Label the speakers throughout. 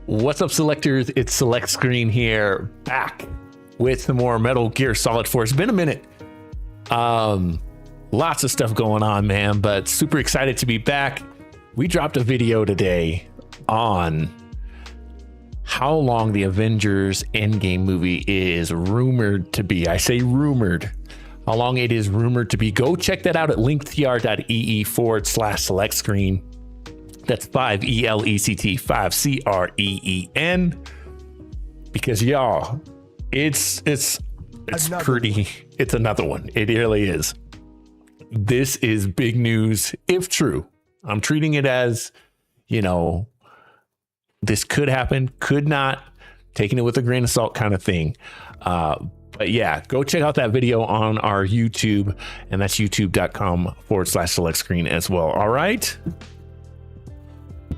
Speaker 1: What's up, selectors? It's Select Screen here, back with some more Metal Gear Solid 4. It's been a minute. Lots of stuff going on, man, but super excited to be back. We dropped a video today on how long the Avengers Endgame movie is rumored to be. I say rumored. How long it is rumored to be. Go check that out at linktr.ee/select screen. That's 5ELECT 5CREEN. Because y'all, it's pretty, it's another one. It really is. This is big news, if true. I'm treating it as, you know, this could happen, could not, taking it with a grain of salt kind of thing. But yeah, go check out that video on our YouTube, and that's youtube.com/select screen as well. All right.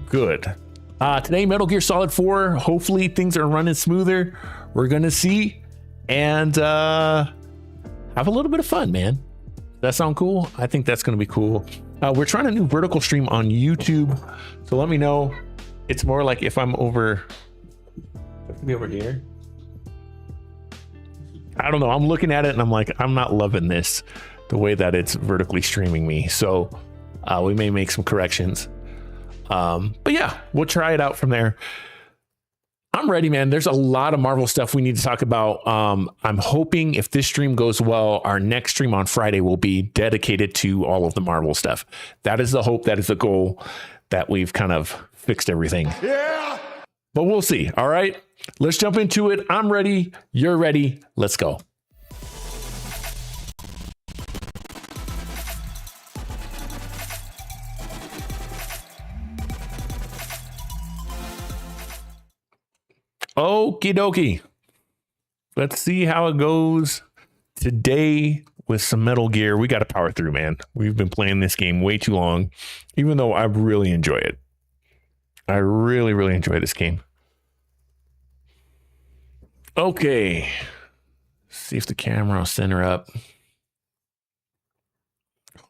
Speaker 1: Good. Today, Metal Gear Solid 4. Hopefully things are running smoother. We're going to see and have a little bit of fun, man. Does that sound cool? I think that's going to be cool. We're trying a new vertical stream on YouTube. So let me know. It's more like if I'm over, be over here. I don't know. I'm looking at it and I'm like, I'm not loving this, the way that it's vertically streaming me. So we may make some corrections. But yeah, we'll try it out from there. I'm ready, man. There's a lot of Marvel stuff we need to talk about. I'm hoping if this stream goes well, our next stream on Friday will be dedicated to all of the Marvel stuff. That is the hope. That is the goal, that we've kind of fixed everything. Yeah. But we'll see. All right, let's jump into it. I'm ready. You're ready. Let's go. Okie dokie. Let's see how it goes today with some Metal Gear. We got to power through, man. We've been playing this game way too long, even though I really enjoy it. I really, really enjoy this game. Okay. See if the camera will center up.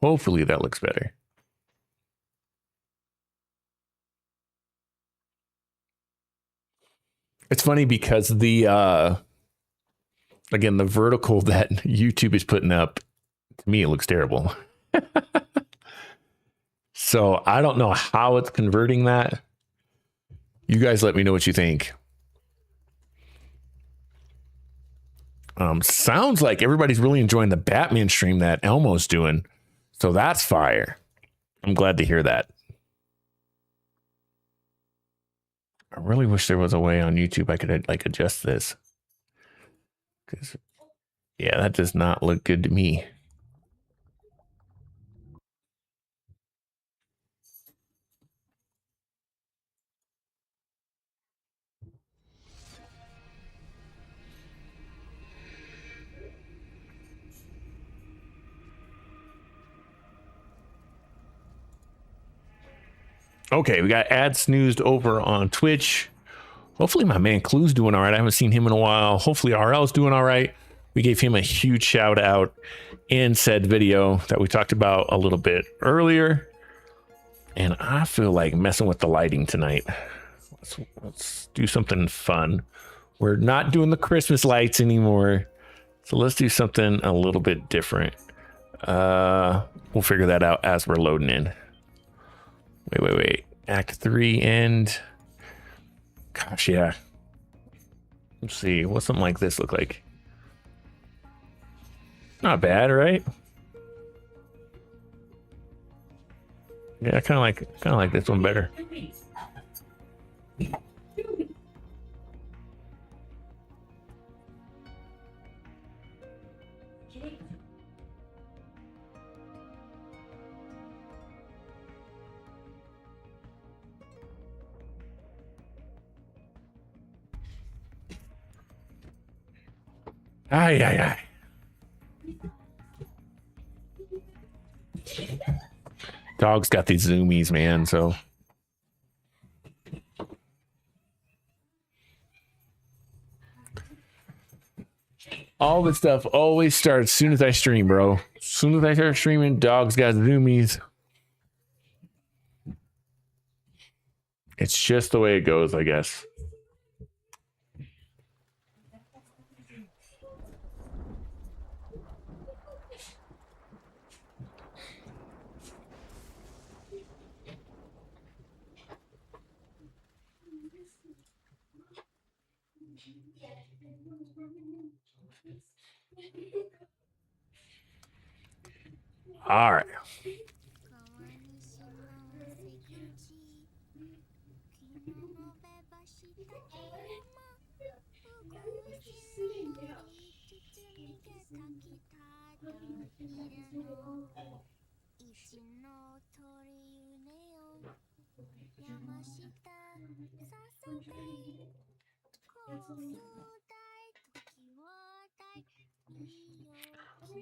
Speaker 1: Hopefully that looks better. It's funny because the again, the vertical that YouTube is putting up, to me, it looks terrible. So I don't know how it's converting that. You guys let me know what you think. Sounds like everybody's really enjoying the Batman stream that Elmo's doing. So that's fire. I'm glad to hear that. I really wish there was a way on YouTube I could like adjust this, because yeah, that does not look good to me. Okay, we got ad snoozed over on Twitch. Hopefully my man Clue's doing all right. I haven't seen him in a while. Hopefully RL's doing all right. We gave him a huge shout out in said video that we talked about a little bit earlier. And I feel like messing with the lighting tonight. Let's do something fun. We're not doing the Christmas lights anymore. So let's do something a little bit different. We'll figure that out as we're loading in. Wait. Act 3 end. Gosh, yeah. Let's see. What's something like this look like? Not bad, right? Yeah, I kind of like this one better. Aye. Dog's got these zoomies, man, so. All this stuff always starts as soon as I stream, bro. As soon as I start streaming, dog's got zoomies. It's just the way it goes, I guess. All right.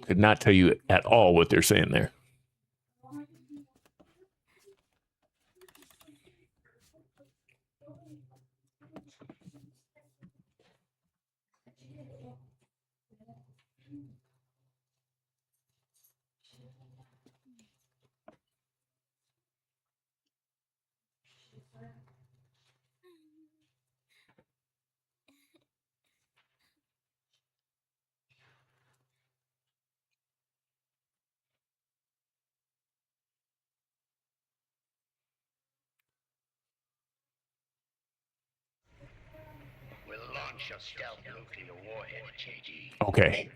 Speaker 1: Did not tell you at all what they're saying there.
Speaker 2: We'll launch a stealth nuclear warhead, JD.
Speaker 1: Okay.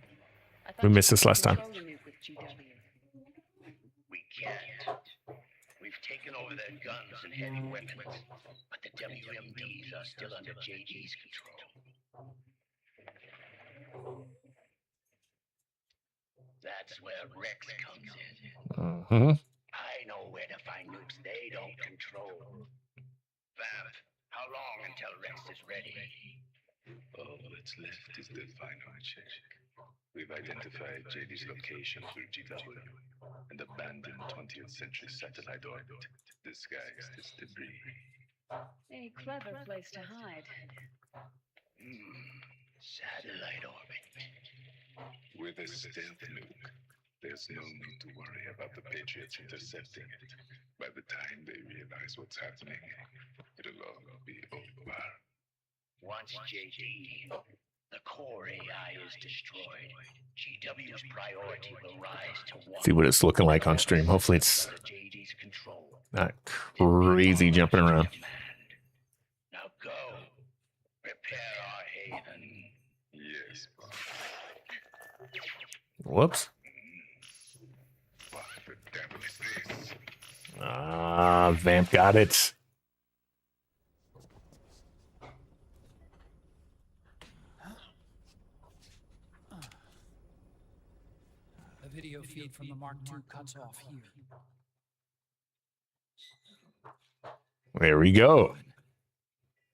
Speaker 1: We missed this last time.
Speaker 2: We can't. We've taken over their guns and heavy weapons, but the WMDs are still under JD's control. That's where Rex comes in. I know where to find nukes they don't control. Vamp, how long until Rex is ready?
Speaker 3: All that's left is the final check. We've identified JD's location through GW, an abandoned 20th century satellite orbit disguised as debris.
Speaker 4: A clever place to hide.
Speaker 2: Satellite orbit.
Speaker 3: With a stealth nuke, there's no need to worry about the Patriots intercepting it. By the time they realize what's happening, it'll all be over.
Speaker 2: Once JD, the core AI is destroyed, GW's priority will rise to one.
Speaker 1: See what it's looking like on stream. Hopefully it's
Speaker 2: JD's control.
Speaker 1: not crazy jumping around.
Speaker 2: Now go. Prepare our haven.
Speaker 3: Yes, boss.
Speaker 1: Whoops.
Speaker 3: What the devil is this?
Speaker 1: Ah, Vamp got it.
Speaker 5: The video feed from the Mark II cuts off here.
Speaker 1: There we go.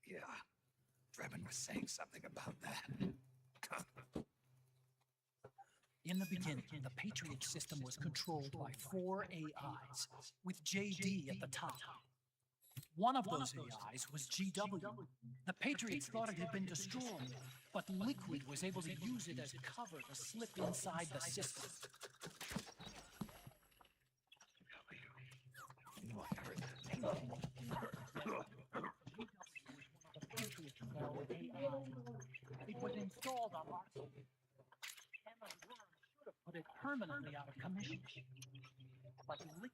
Speaker 5: Yeah, Drebin was saying something about that. In the beginning, the Patriot system was controlled by 4 AIs, with JD at the top. One of those AIs was GW. The Patriots thought it had been destroyed, but Liquid was able to use it as cover to slip inside the system. It was installed on our put it permanently out of commission. But Liquid,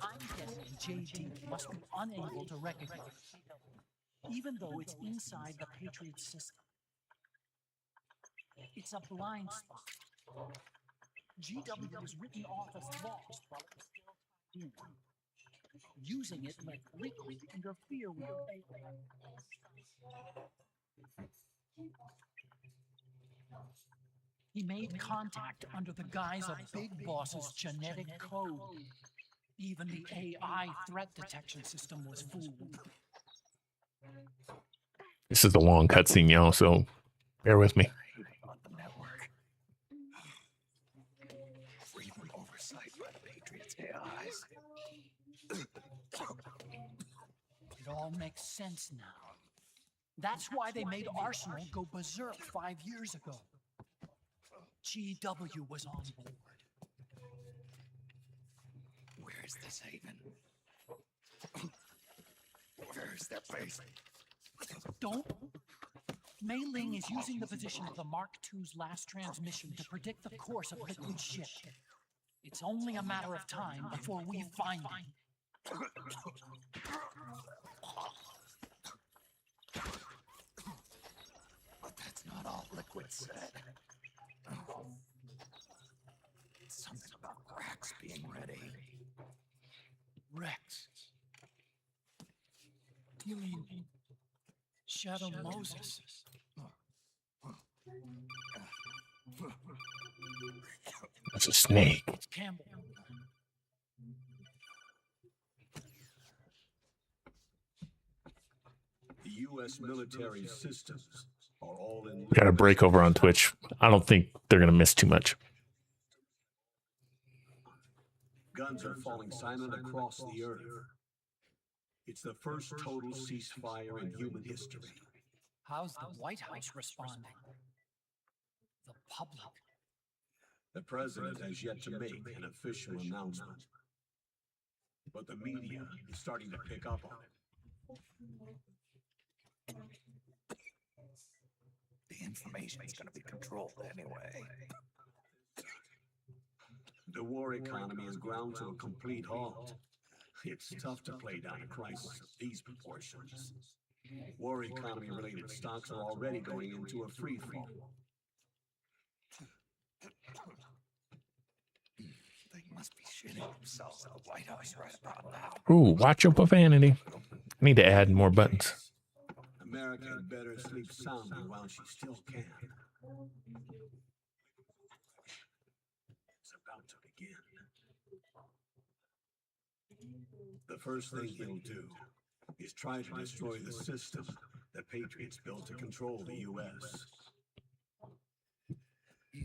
Speaker 5: I'm guessing JD must be unable to recognize it, even though it's inside the Patriot system. It's a blind spot. GW was written off as lost while it was still in. Using it let Liquid interfere with AI. He made contact under the guise of Big Boss's genetic code. Even the AI threat detection system was fooled.
Speaker 1: This is the long cutscene, y'all, so bear with me.
Speaker 5: On the network. Freedom oversight by the Patriots' AIs. It all makes sense now. That's why they made Arsenal go berserk 5 years ago. GW was on board. Where's this haven? Where's their base? Don't. Mei Ling is using the position of the Mark II's last transmission to predict the course of Liquid's ship. It's only a matter of time before we find him.
Speaker 6: But that's not all Liquid said. Something about Rex being ready.
Speaker 5: Rex. You mean Shadow Moses?
Speaker 1: That's a snake.
Speaker 5: Campbell.
Speaker 7: The U.S. military systems are all in.
Speaker 1: We got a break over on Twitch. I don't think they're going to miss too much.
Speaker 7: Guns are falling silent across the earth. It's the first total ceasefire in human history.
Speaker 5: How's the White House responding? The public.
Speaker 7: The president has yet to make an official announcement. But the media is starting to pick up on it.
Speaker 6: The information is going to be controlled anyway.
Speaker 7: The war economy is ground to a complete halt. It's tough to play down a crisis of these proportions. War economy-related stocks are already going into a free fall.
Speaker 6: They must be shitting themselves at the White House right about now.
Speaker 1: Ooh, watch your profanity. I need to add more buttons.
Speaker 7: America had better sleep soundly while she still can. It's about to begin. The first thing he'll do is try to destroy the system the Patriots built to control the U.S.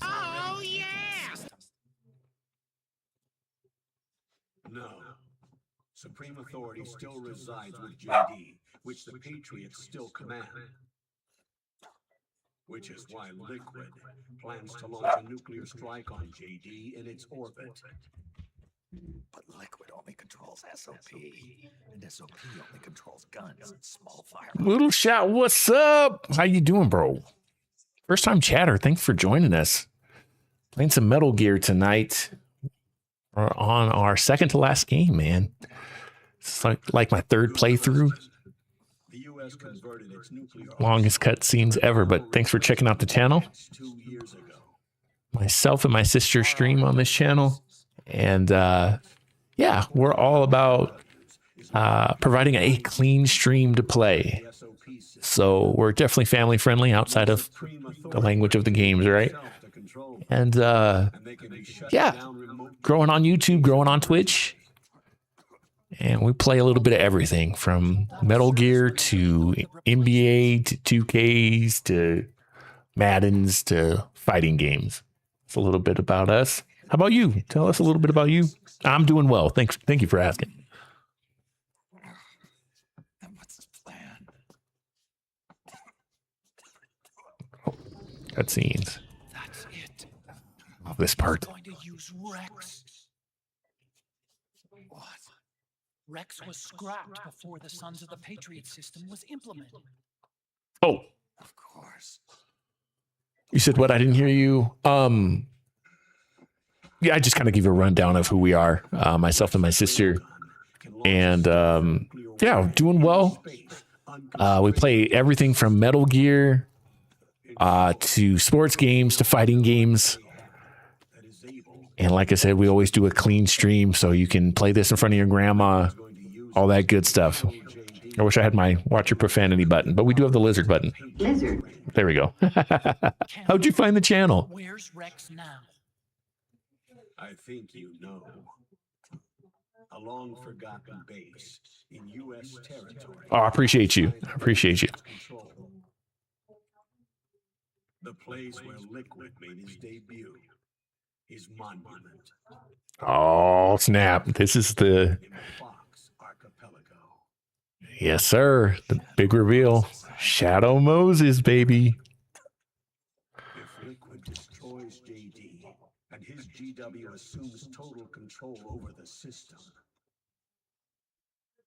Speaker 5: Oh, yeah!
Speaker 7: No. Supreme authority still resides with JD, which the Patriots still command. Which is why Liquid plans to launch a nuclear strike on JD in its orbit.
Speaker 6: But Liquid only controls SOP, and SOP only controls guns and small firearms.
Speaker 1: Little Shot, what's up? How you doing, bro? First time chatter. Thanks for joining us. Playing some Metal Gear tonight. We're on our second to last game, man. It's like my third playthrough.
Speaker 7: The US converted its nuclear
Speaker 1: Longest cutscenes ever, but thanks for checking out the channel.
Speaker 7: 2 years ago.
Speaker 1: Myself and my sister stream on this channel. And yeah, we're all about providing a clean stream to play. So we're definitely family friendly outside of the language of the games, right? And yeah, growing on YouTube, growing on Twitch. And we play a little bit of everything from Metal Gear to NBA to 2Ks to Maddens to fighting games. It's a little bit about us. How about you? Tell us a little bit about you. I'm doing well. Thank you for asking.
Speaker 6: And what's his plan?
Speaker 1: Cutscenes.
Speaker 5: That's it.
Speaker 1: Of this part.
Speaker 5: Going to use Rex.
Speaker 6: What?
Speaker 5: Rex was scrapped before the Sons of the Patriot system was implemented.
Speaker 1: Oh,
Speaker 6: Of course.
Speaker 1: you said what? I didn't hear you. Yeah, I just kind of give you a rundown of who we are, myself and my sister. And yeah, doing well. We play everything from Metal Gear to sports games to fighting games. And like I said, we always do a clean stream so you can play this in front of your grandma, all that good stuff. I wish I had my watch your profanity button, but we do have the lizard button.
Speaker 8: Lizard.
Speaker 1: There we go. How'd you find the channel?
Speaker 5: Where's Rex now?
Speaker 7: I think you know. A long forgotten base in U.S. territory.
Speaker 1: Oh, I appreciate you. I appreciate you.
Speaker 7: The place where Liquid made his debut. His monument.
Speaker 1: Oh, snap. This is the...
Speaker 7: In the Fox Archipelago.
Speaker 1: Yes, sir. The big reveal. Shadow Moses, baby.
Speaker 7: If Liquid destroys JD and his GW assumes total control over the system,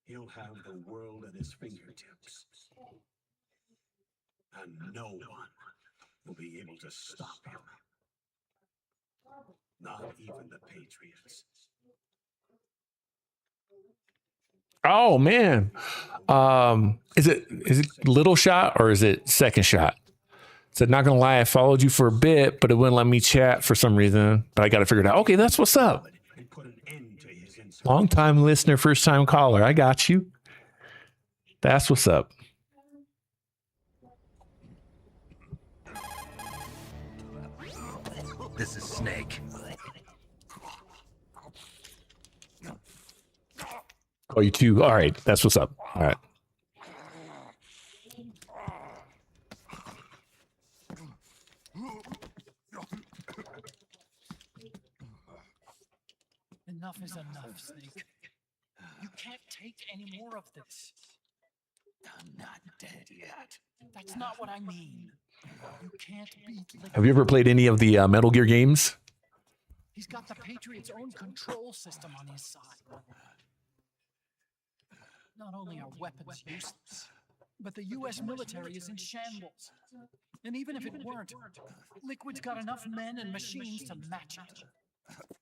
Speaker 7: he'll have the world at his fingertips. and no one will be able to stop him. Not even the Patriots.
Speaker 1: Oh man. Is it little shot or is it second shot? Said, not gonna lie, I followed you for a bit, but it wouldn't let me chat for some reason. But I got to figure it out. Okay, that's what's up.
Speaker 7: And put an end to his insolence.
Speaker 1: Long time listener, first time caller. I got you. That's what's up.
Speaker 6: This is Snake.
Speaker 1: Oh, you too. All right, that's what's up. All right.
Speaker 5: Enough is enough, Snake. You can't take any more of this.
Speaker 6: I'm not dead yet.
Speaker 5: That's not what I mean. You can't beat Liquid.
Speaker 1: Have you ever played any of the Metal Gear games?
Speaker 5: He's got the Patriots' own control system on his side. Not only are weapons useless, but the U.S. military is in shambles. And even if it weren't, Liquid's got enough men and machines to match it.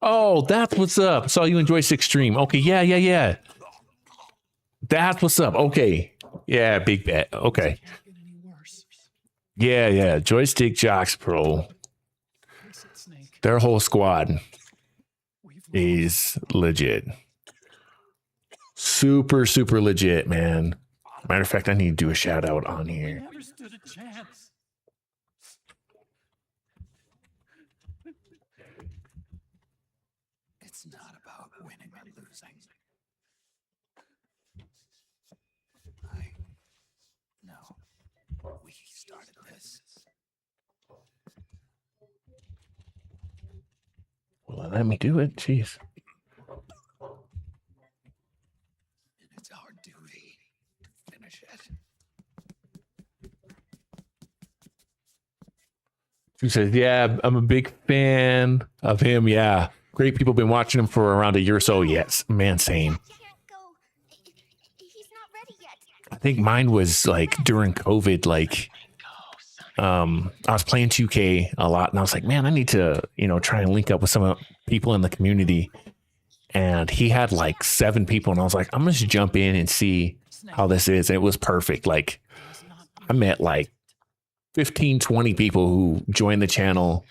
Speaker 1: Oh, that's what's up. Saw you in Joystick Stream. Okay, yeah. That's what's up. Okay. Yeah, big bet. Okay.
Speaker 5: Can't get any worse.
Speaker 1: Yeah. Joystick Jocks Pro.
Speaker 5: Face it, Snake.
Speaker 1: Their whole squad
Speaker 5: We've lost.
Speaker 1: is legit. Super legit, man. Matter of fact, I need to do a shout out on
Speaker 5: We
Speaker 1: here.
Speaker 5: never stood a chance.
Speaker 6: It's not about winning or losing. No. We started this.
Speaker 1: Well, let me do it. Jeez.
Speaker 6: And it's our duty to finish it.
Speaker 1: Who says, yeah, I'm a big fan of him. Yeah. Great people. Been watching him for around a year or so. Yes. Man, same.
Speaker 8: Can't go. He's not ready yet.
Speaker 1: I think mine was like during COVID, like, I was playing 2K a lot and I was like, man, I need to, try and link up with some people in the community. And he had like 7 people and I was like, I'm going to jump in and see how this is. And it was perfect. Like I met like 15, 20 people who joined the channel.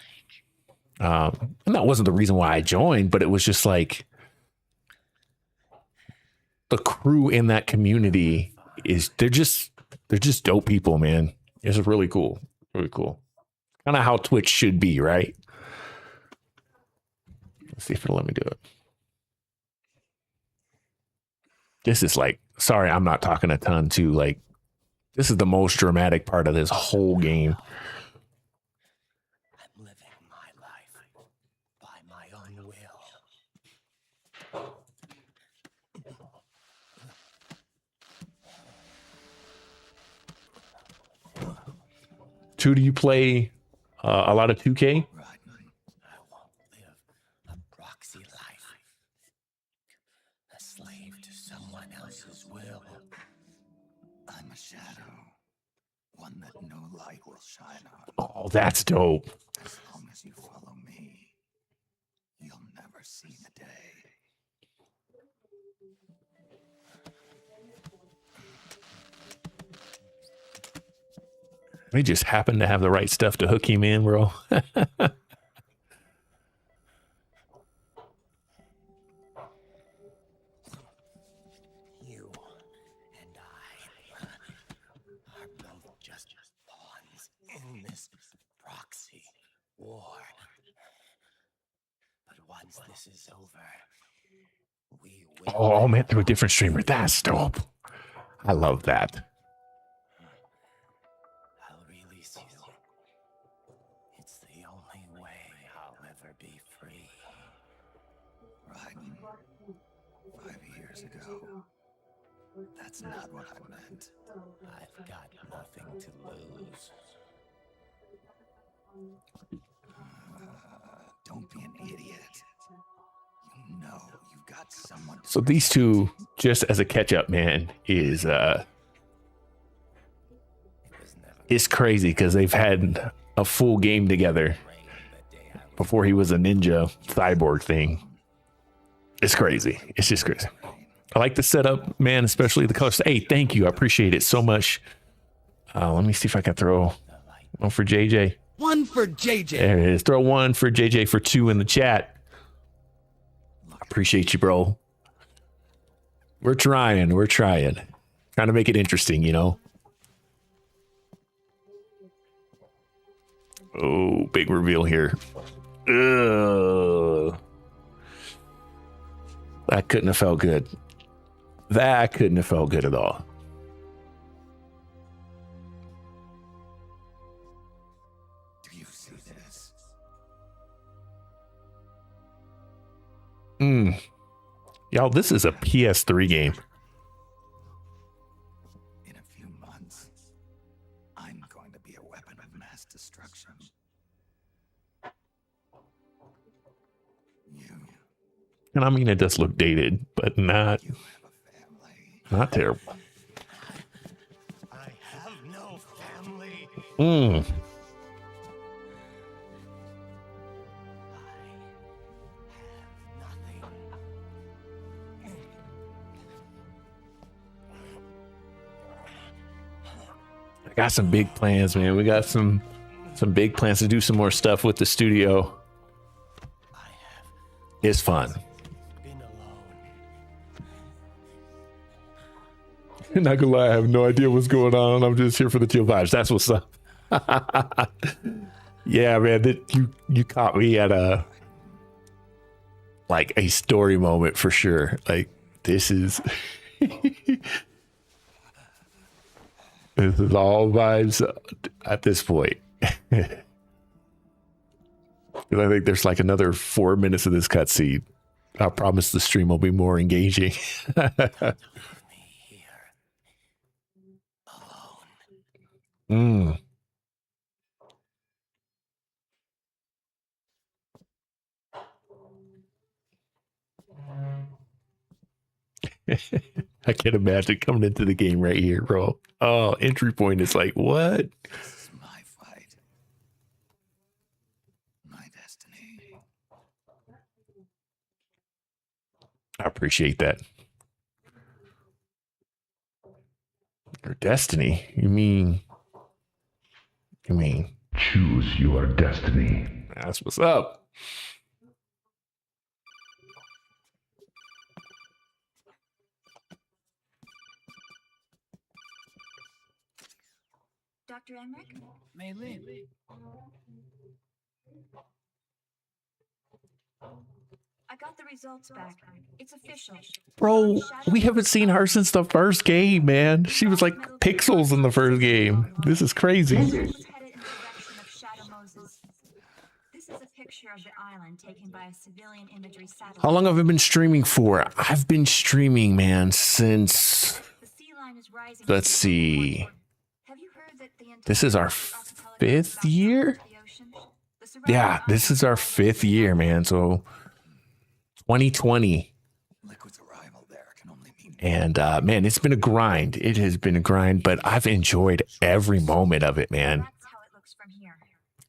Speaker 1: And that wasn't the reason why I joined, but it was just like the crew in that community they're just dope people, man. It's really cool. Really cool. Kind of how Twitch should be, right? Let's see if it'll let me do it. This is like, sorry, I'm not talking a ton too. Like, this is the most dramatic part of this whole game.
Speaker 6: I'm living my life by my own will.
Speaker 1: Do you play a lot of 2K?
Speaker 6: Rodman, I won't live a proxy life. A slave to someone else's will. I'm a shadow. One that no light will shine on.
Speaker 1: Oh, that's dope.
Speaker 6: As long as you follow me, you'll never see the day.
Speaker 1: We just happened to have the right stuff to hook him in, bro.
Speaker 6: You and I are both just pawns in this proxy war. But once this is over, we will.
Speaker 1: Oh, man, through a different streamer. That's dope. I love that.
Speaker 6: I'll release you. It's the only way I'll ever be free. Raiden, 5 years ago. That's not what I meant. I've got nothing to lose. Don't be an idiot. You know you've got someone.
Speaker 1: So these two, just as a catch up, man, is It's crazy because they've had a full game together before he was a ninja cyborg thing. It's crazy. It's just crazy. I like the setup, man, especially the colors. Hey, thank you. I appreciate it so much. Let me see if I can throw one for JJ.
Speaker 6: One for JJ.
Speaker 1: There it is. Throw one for JJ for 2 in the chat. I appreciate you, bro. We're trying to make it interesting, you know. Oh, big reveal here. Ugh. That couldn't have felt good. That couldn't have felt good at all.
Speaker 6: Do you see this?
Speaker 1: Y'all, this is a PS3 game.
Speaker 6: In a few months, I'm going to be a weapon of mass destruction.
Speaker 1: And I mean, it does look dated, but not terrible.
Speaker 6: I have no family.
Speaker 1: I got some big plans, man. We got some big plans to do some more stuff with the studio. It's fun. Not gonna lie, I have no idea what's going on. I'm just here for the chill vibes. That's what's up. Yeah, man, you caught me at a story moment for sure. Like, this is this is all vibes at this point. I think there's like another 4 minutes of this cutscene. I promise the stream will be more engaging. I can't imagine coming into the game right here, bro. Oh, entry point is like, what?
Speaker 6: This is my fight. My destiny.
Speaker 1: I appreciate that. Your destiny? You mean
Speaker 3: Choose your destiny.
Speaker 1: that's what's up.
Speaker 8: Dr. Emmerich?
Speaker 5: Maylin.
Speaker 8: I got the results back. It's official.
Speaker 1: Bro, we haven't seen her since the first game, man. She was like pixels in the first game. This is crazy.
Speaker 8: Was headed in the direction of Shadow Moses. This is a picture of the island taken by a civilian imagery satellite.
Speaker 1: How long have I been streaming for? I've been streaming, man, since,
Speaker 8: The sea line is rising.
Speaker 1: let's see.
Speaker 8: Have you heard that the entire
Speaker 1: This is our
Speaker 8: archipelago
Speaker 1: 5th
Speaker 8: is about
Speaker 1: year?
Speaker 8: to the ocean? The surrounding
Speaker 1: Yeah, this is our 5th year, man. So 2020.
Speaker 6: Liquid's arrival there can only mean
Speaker 1: And man, it's been a grind. It has been a grind, but I've enjoyed every moment of it, man.
Speaker 8: That's how it looks from here.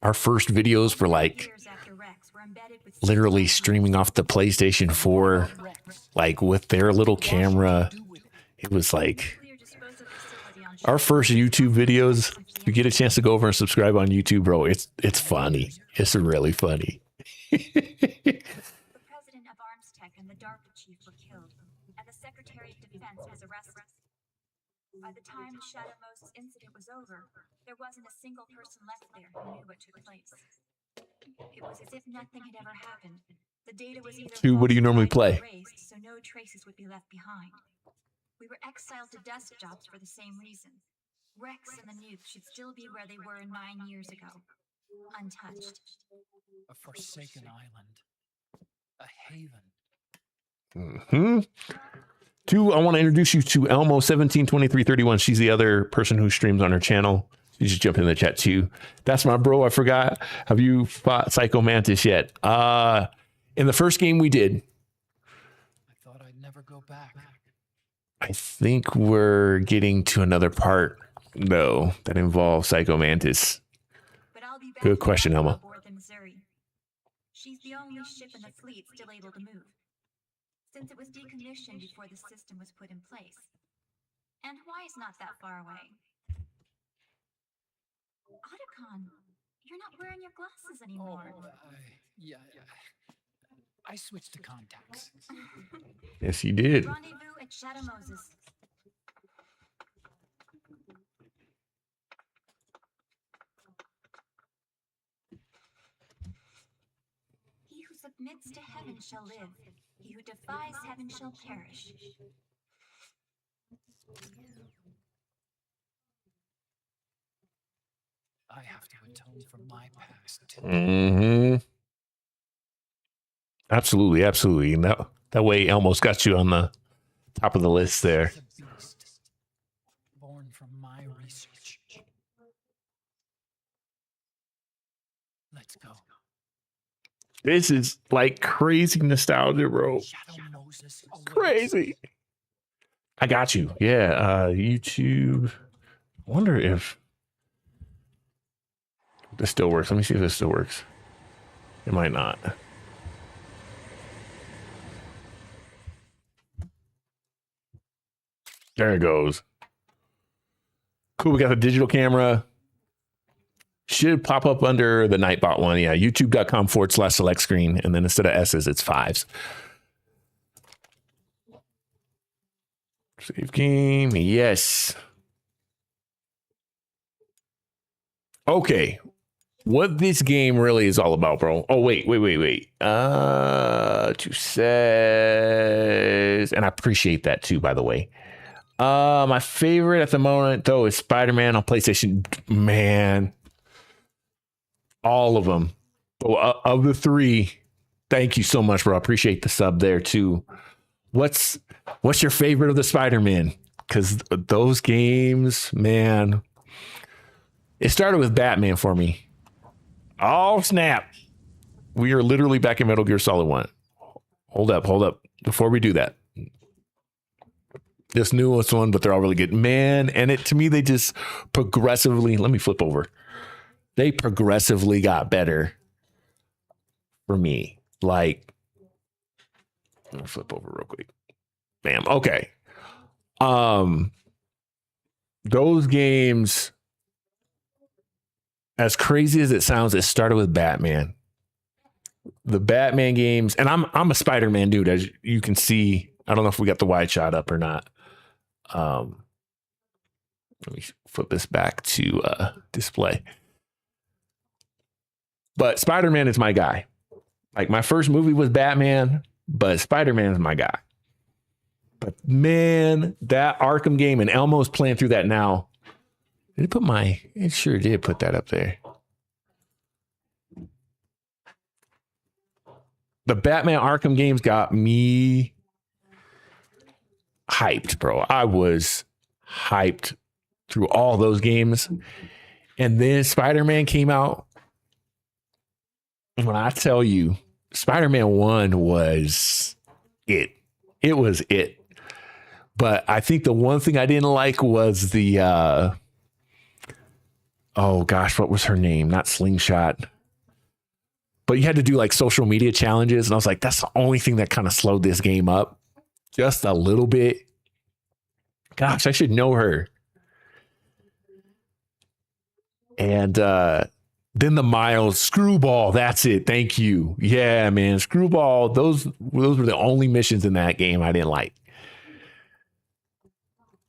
Speaker 1: Our first videos were like
Speaker 8: Years after Rex, we're embedded with
Speaker 1: literally streaming off the PlayStation 4, like with their little camera. It was like
Speaker 8: nuclear disposal facility on
Speaker 1: our first YouTube videos. If you get a chance to go over and subscribe on YouTube, bro, it's funny. It's really funny.
Speaker 8: The president of Armstech and the DARPA chief were killed, and the Secretary of Defense was arrested. By the time the Shadow Moses incident was over, there wasn't a single person left there who knew what took place. It was as if nothing had ever happened. The data was either
Speaker 1: Stu, what do you normally play?
Speaker 8: erased, so no traces would be left behind. We were exiled to desktops for the same reason. Rex and the nuke should still be where they were 9 years ago, untouched.
Speaker 5: A forsaken island. A haven.
Speaker 1: Two, I want to introduce you to Elmo172331. She's the other person who streams on her channel. You just jump in the chat too. That's my bro. I forgot. Have you fought Psycho Mantis yet? In the first game we did.
Speaker 5: I thought I'd never go back.
Speaker 1: I think we're getting to another part No, that involves Psycho Mantis.
Speaker 8: But I'll be back
Speaker 1: Good question,
Speaker 8: tomorrow
Speaker 1: Elma.
Speaker 8: aboard the Missouri. She's the only ship in the fleet still able to move, since it was decommissioned before the system was put in place. And Hawaii's not that far away. Otacon, you're not wearing your glasses anymore.
Speaker 5: Yeah. I switched to contacts.
Speaker 1: Yes, you did.
Speaker 8: Rendezvous at Shadow Moses. He who submits to heaven shall live. He who defies heaven shall perish.
Speaker 5: I have to atone for my past.
Speaker 1: Mm-hmm. Absolutely. And that way almost got you on the top of the list there.
Speaker 5: She's a beast, born from my research. Let's go.
Speaker 1: This is like crazy nostalgia, bro.
Speaker 5: Shadow Moses awaits.
Speaker 1: Crazy. I got you. Yeah. YouTube. I wonder if this still works. Let me see if this still works. It might not. There it goes. Cool. We got the digital camera. Should pop up under the Nightbot one. Yeah. YouTube.com/select screen. And then instead of S's, it's 5s. Save game. Yes. Okay. What this game really is all about, bro. Oh, wait. Two says, and I appreciate that too, by the way. My favorite at the moment, though, is Spider-Man on PlayStation. Man. All of them. Of the 3, thank you so much, bro. I appreciate the sub there too. What's your favorite of the Spider-Man? Because those games, man. It started with Batman for me. Oh, snap. We are literally back in Metal Gear Solid 1. Hold up. Before we do that. This newest one, but they're all really good. Man, and to me, they just progressively, let me flip over. They progressively got better for me. Like, let me flip over real quick. Bam. Okay. Those games, as crazy as it sounds, it started with Batman. The Batman games, and I'm a Spider-Man dude, as you can see. I don't know if we got the wide shot up or not. Let me flip this back to display. But Spider-Man is my guy. Like, my first movie was Batman, but Spider-Man is my guy. But man, that Arkham game, and Elmo's playing through that now. It sure did put that up there. The Batman Arkham games got me hyped, bro. I was hyped through all those games. And then Spider-Man came out. When I tell you, Spider-Man 1 was it. It was it. But I think the one thing I didn't like was the oh gosh, what was her name? Not Slingshot. But you had to do like social media challenges. And I was like, that's the only thing that kind of slowed this game up just a little bit. Gosh, I should know her. And then the Miles Screwball. That's it. Thank you. Yeah, man. Screwball. Those were the only missions in that game I didn't like.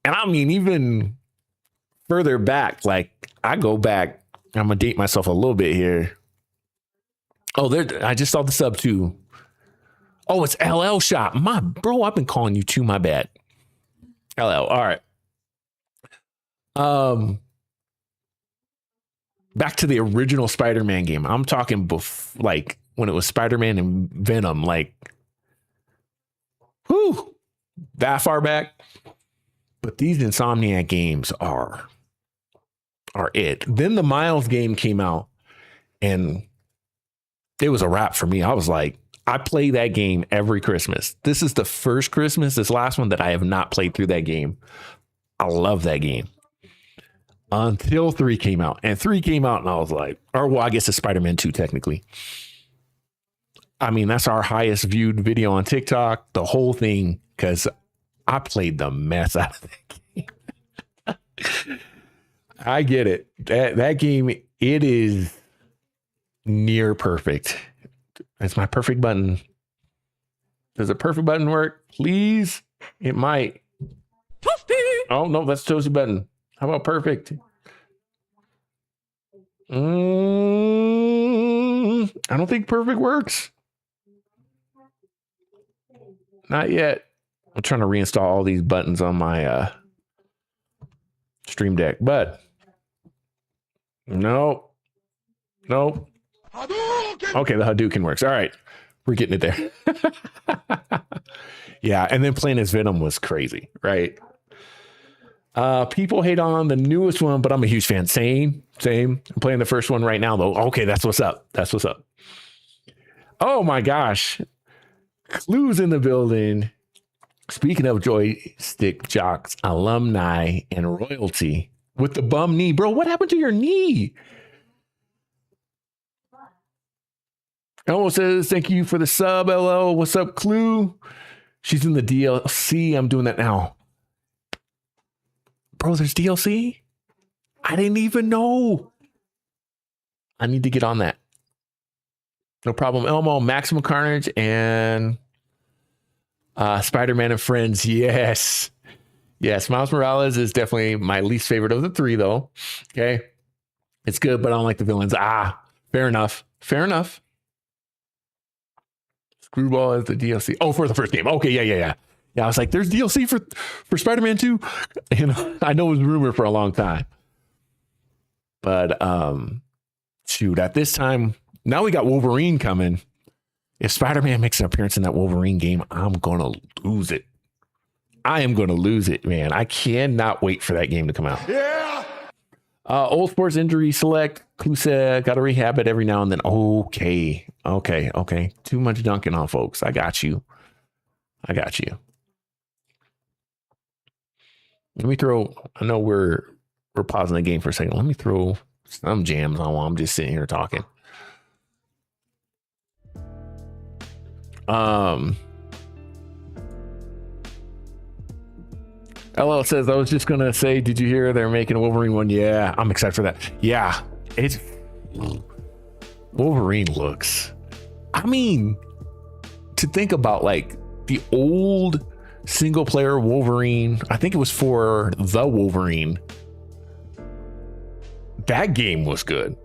Speaker 1: And I mean, even further back, like I go back, I'm going to date myself a little bit here. Oh, I just saw the sub too. Oh, it's LL Shop. Bro, I've been calling you too. My bad. LL. All right. Back to the original Spider-Man game. I'm talking like when it was Spider-Man and Venom, like, whew, that far back. But these Insomniac games are it. Then the Miles game came out and it was a wrap for me. I was like, I play that game every Christmas. This is the first Christmas, this last one, that I have not played through that game. I love that game. until 3 came out. And 3 came out and I was like, or well, I guess it's Spider-Man 2 technically. I mean, that's our highest viewed video on TikTok, the whole thing, because I played the mess out of that game. I get it. That game, it is near perfect. It's my perfect button. Does a perfect button work? Please? It might. Oh, no, that's Toasty button. How about perfect? I don't think perfect works. Not yet. I'm trying to reinstall all these buttons on my Stream Deck, but no. Okay, the Hadouken works. All right, we're getting it there. Yeah, and then playing as Venom was crazy, right? People hate on the newest one, but I'm a huge fan. Same. I'm playing the first one right now, though. Okay, that's what's up. Oh my gosh. Clues in the building. Speaking of joystick jocks, alumni, and royalty with the bum knee. Bro, what happened to your knee? Elmo says, thank you for the sub, LO. What's up, Clue? She's in the DLC. I'm doing that now. Bro, there's DLC? I didn't even know. I need to get on that. No problem. Elmo, Maximum Carnage, and Spider-Man and Friends. Yes. Miles Morales is definitely my least favorite of the 3, though. Okay. It's good, but I don't like the villains. Fair enough. Screwball is the DLC. Oh, for the first game. Okay, yeah. Yeah, I was like, there's DLC for Spider-Man 2. You know, I know it was rumored for a long time. But shoot, at this time, now we got Wolverine coming. If Spider-Man makes an appearance in that Wolverine game, I'm gonna lose it. I am gonna lose it, man. I cannot wait for that game to come out. Yeah. Old Sports Injury Select. Clue said, gotta rehab it every now and then. Okay. Too much dunking on folks. I got you. Let me throw, I know we're pausing the game for a second. Let me throw some jams on while I'm just sitting here talking. LL says, I was just gonna say, did you hear they're making a Wolverine one? Yeah, I'm excited for that. Yeah, it's Wolverine looks, I mean, to think about like the old single player Wolverine, I think it was for the Wolverine. That game was good.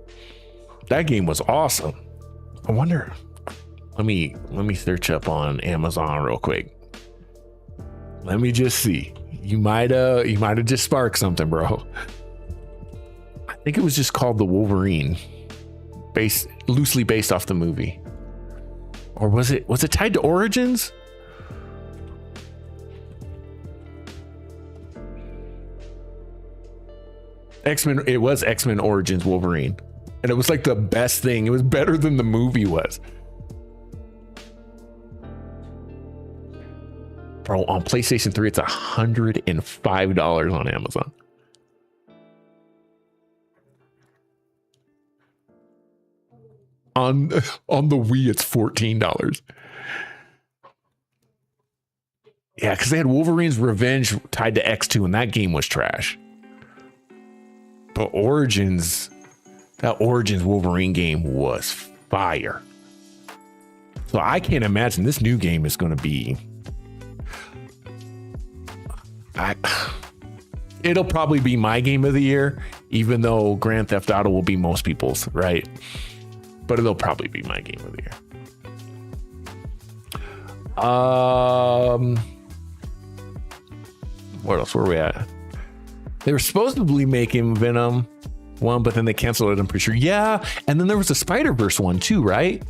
Speaker 1: That game was awesome. I wonder, let me search up on Amazon real quick. Let me just see. You might have just sparked something, bro. I think it was just called The Wolverine, loosely based off the movie. Or was it tied to Origins? X-Men, it was X-Men Origins Wolverine. And it was like the best thing. It was better than the movie was. Bro, on PlayStation 3, it's $105 on Amazon. On the Wii, it's $14. Yeah, because they had Wolverine's Revenge tied to X2, and that game was trash. But Origins, that Origins Wolverine game was fire. So I can't imagine this new game is going to be... It'll probably be my game of the year, even though Grand Theft Auto will be most people's, right? But it'll probably be my game of the year. What else were we at? They were supposed to be making Venom one, but then they canceled it, I'm pretty sure. Yeah, and then there was a Spider-Verse one too, right?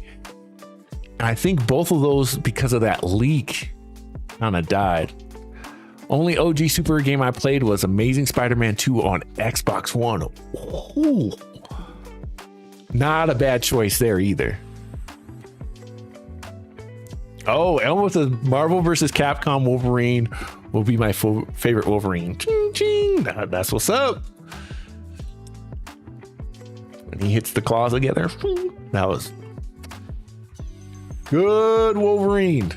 Speaker 1: I think both of those, because of that leak, kind of died. Only OG super game I played was Amazing Spider-Man 2 on Xbox One. Ooh. Not a bad choice there either. Oh, Elmo says Marvel vs. Capcom Wolverine will be my favorite Wolverine. Ching, ching. That's what's up. When he hits the claws together, that was good Wolverine.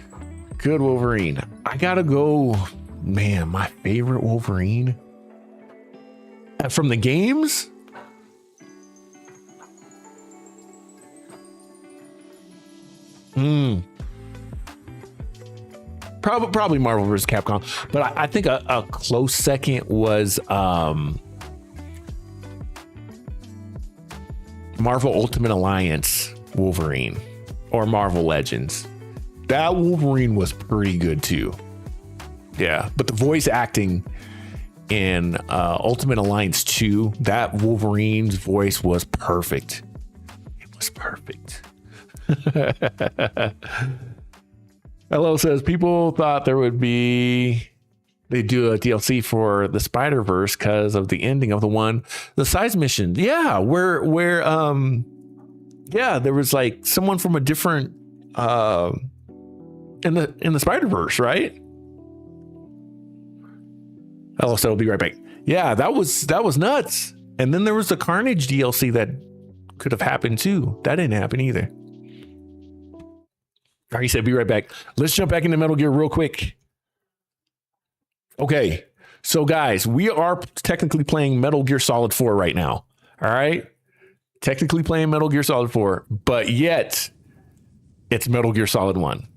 Speaker 1: Good Wolverine. I gotta go, man, my favorite Wolverine from the games. Probably Marvel vs. Capcom, but I think a close second was Marvel Ultimate Alliance Wolverine or Marvel Legends. That Wolverine was pretty good too. Yeah, but the voice acting in Ultimate Alliance 2, that Wolverine's voice was perfect. It was perfect. Hello says people thought they do a DLC for the Spider-Verse because of the ending of the side mission. Yeah, where there was like someone from a different in the Spider-Verse, right? Hello said I'll be right back. Yeah, that was nuts. And then there was the Carnage DLC that could have happened too. That didn't happen either. He said, be right back. Let's jump back into Metal Gear real quick. Okay. So guys, we are technically playing Metal Gear Solid 4 right now. All right. Technically playing Metal Gear Solid 4, but yet it's Metal Gear Solid 1.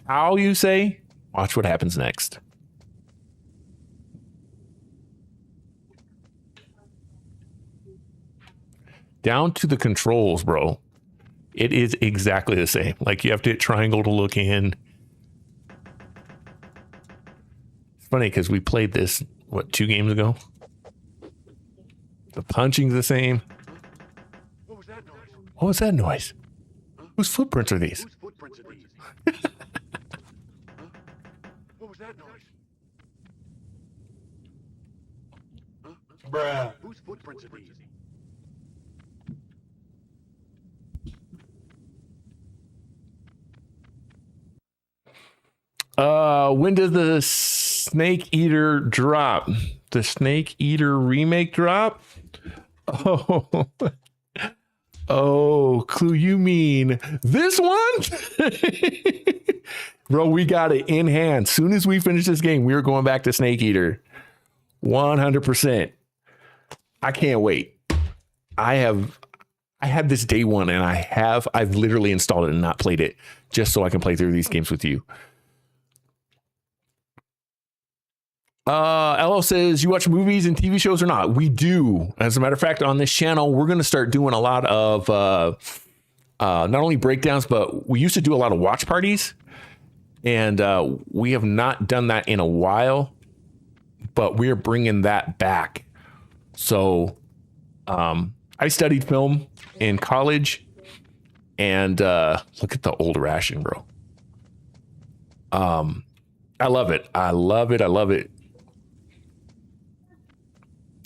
Speaker 1: How you say? Watch what happens next. Down to the controls, bro. It is exactly the same. Like you have to hit triangle to look in. It's funny because we played this, 2 games ago? The punching's the same.
Speaker 9: What was that noise?
Speaker 1: What was that noise? Whose footprints are these?
Speaker 9: Whose footprints are these? What was that noise?
Speaker 7: Bruh.
Speaker 9: Whose footprints are these?
Speaker 1: When does the Snake Eater drop? The Snake Eater remake drop? Oh, Clue, you mean this one? Bro, we got it in hand. Soon as we finish this game, we're going back to Snake Eater. 100%. I can't wait. I had this day one and I've literally installed it and not played it just so I can play through these games with you. LO says, you watch movies and TV shows or not? We do. As a matter of fact, on this channel, we're going to start doing a lot of not only breakdowns, but we used to do a lot of watch parties. And we have not done that in a while, but we're bringing that back. So I studied film in college and look at the old ration, bro. I love it. I love it. I love it.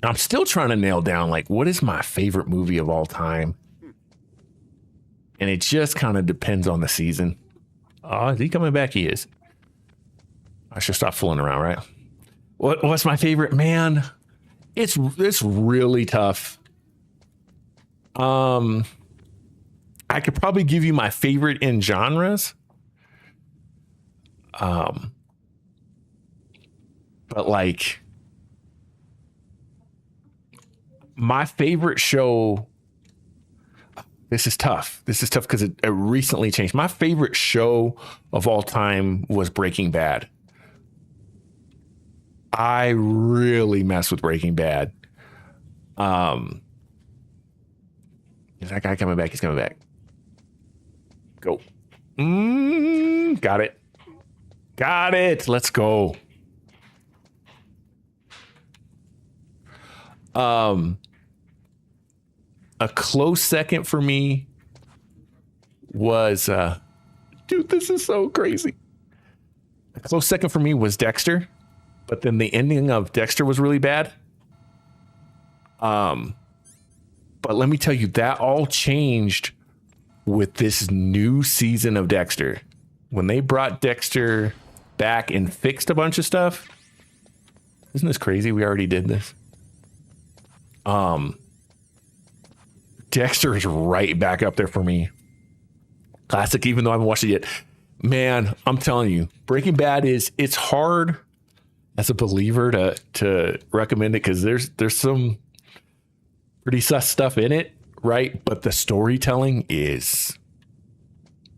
Speaker 1: I'm still trying to nail down, like, what is my favorite movie of all time? And it just kind of depends on the season. Oh, is he coming back? He is. I should stop fooling around, right? What's my favorite? Man, it's really tough. I could probably give you my favorite in genres. But like, my favorite show, this is tough. This is tough because it recently changed. My favorite show of all time was Breaking Bad. I really mess with Breaking Bad. Is that guy coming back? He's coming back. Go. Got it. Got it. Let's go. A close second for me was dude, this is so crazy. A close second for me was Dexter, but then the ending of Dexter was really bad. But let me tell you, that all changed with this new season of Dexter. When they brought Dexter back and fixed a bunch of stuff. Isn't this crazy? We already did this. Dexter is right back up there for me. Classic, even though I haven't watched it yet. Man, I'm telling you, Breaking Bad it's hard as a believer to recommend it because there's some pretty sus stuff in it, right? But the storytelling is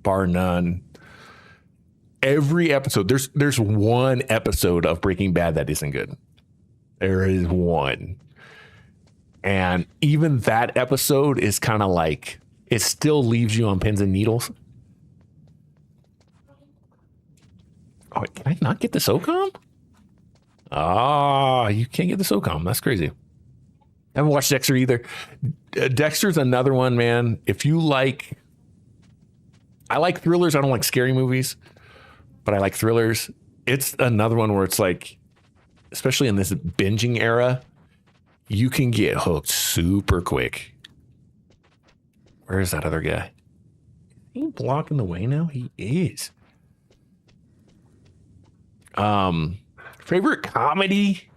Speaker 1: bar none. Every episode, there's one episode of Breaking Bad that isn't good. There is one. And even that episode is kind of like, it still leaves you on pins and needles. Oh, can I not get the SOCOM? Ah, you can't get the SOCOM. That's crazy. I haven't watched Dexter either. Dexter's another one, man. If you like, I like thrillers. I don't like scary movies, but I like thrillers. It's another one where it's like, especially in this binging era, you can get hooked super quick. Where is that other guy? Is he blocking the way now? He is. Favorite comedy?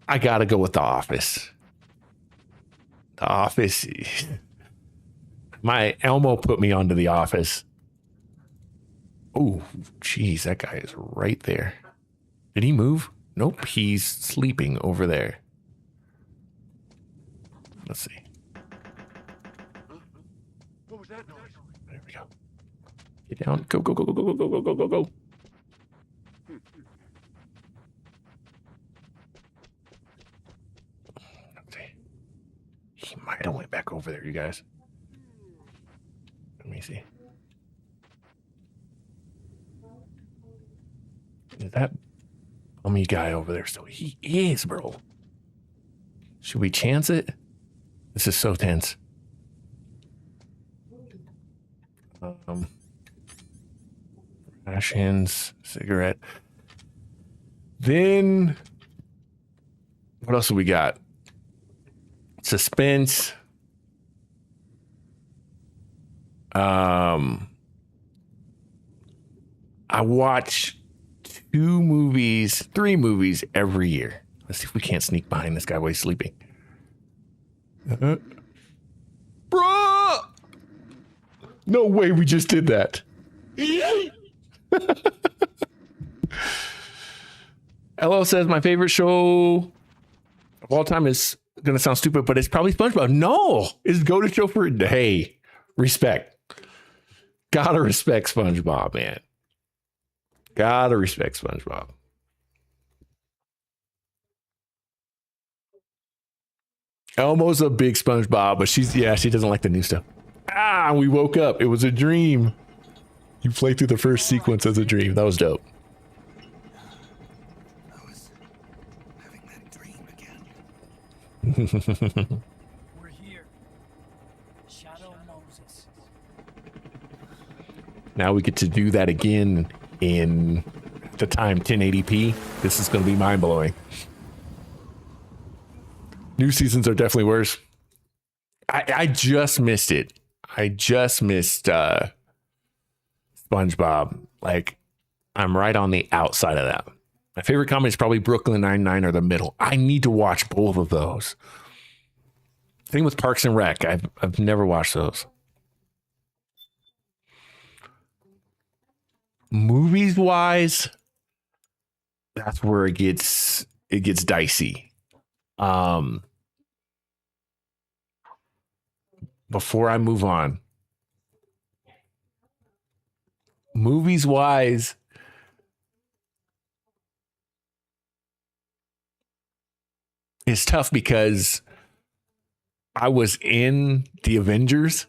Speaker 1: I gotta go with The Office. The Office. My Elmo put me onto The Office. Oh, geez, that guy is right there. Did he move? Nope, he's sleeping over there. Let's see.
Speaker 9: What was that noise?
Speaker 1: There we go. Get down. Go, go, go, go, go, go, go, go, go, go. Okay. He might have went back over there, you guys. Let me see. Is that bummy guy over there? So he is, bro. Should we chance it? This is so tense. Rations, cigarette. Then what else do we got? Suspense. I watch 3 movies every year. Let's see if we can't sneak behind this guy while he's sleeping. Bruh! No way we just did that. LL says my favorite show of all time is going to sound stupid, but it's probably SpongeBob. No, it's go-to show for, hey, respect. Gotta respect SpongeBob, man. Gotta respect SpongeBob. Elmo's a big SpongeBob, but she doesn't like the new stuff. Ah, we woke up. It was a dream. You played through the first sequence as a dream. That was dope.
Speaker 6: I was having that dream again.
Speaker 5: We're here. Shadow Moses.
Speaker 1: Now we get to do that again in the time 1080p. This is going to be mind-blowing. New seasons are definitely worse. I just missed it. I just missed SpongeBob. Like, I'm right on the outside of that. My favorite comedy is probably Brooklyn Nine-Nine or The Middle. I need to watch both of those. Same with Parks and Rec. I've never watched those. Movies wise, that's where it gets dicey. Before I move on, movies wise, it's tough because I was in the Avengers,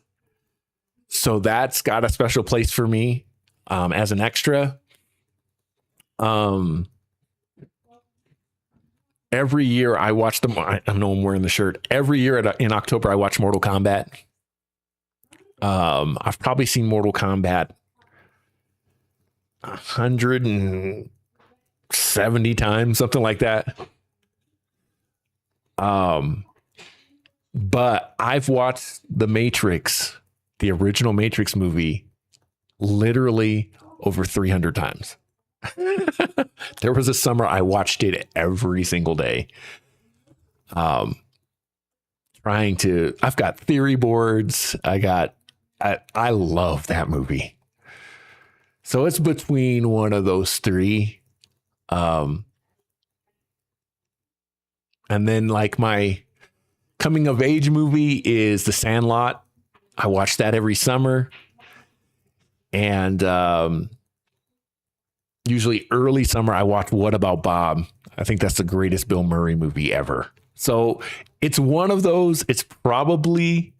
Speaker 1: so that's got a special place for me as an extra. Every year I watch them. I know I'm wearing the shirt. Every year in October, I watch Mortal Kombat. I've probably seen Mortal Kombat 170 times, something like that. But I've watched The Matrix, the original Matrix movie, literally over 300 times. There was a summer I watched it every single day. I've got theory boards. I love that movie. So it's between one of those three. And then like my coming of age movie is The Sandlot. I watch that every summer. And usually early summer, I watch What About Bob? I think that's the greatest Bill Murray movie ever. So it's one of those. It's probably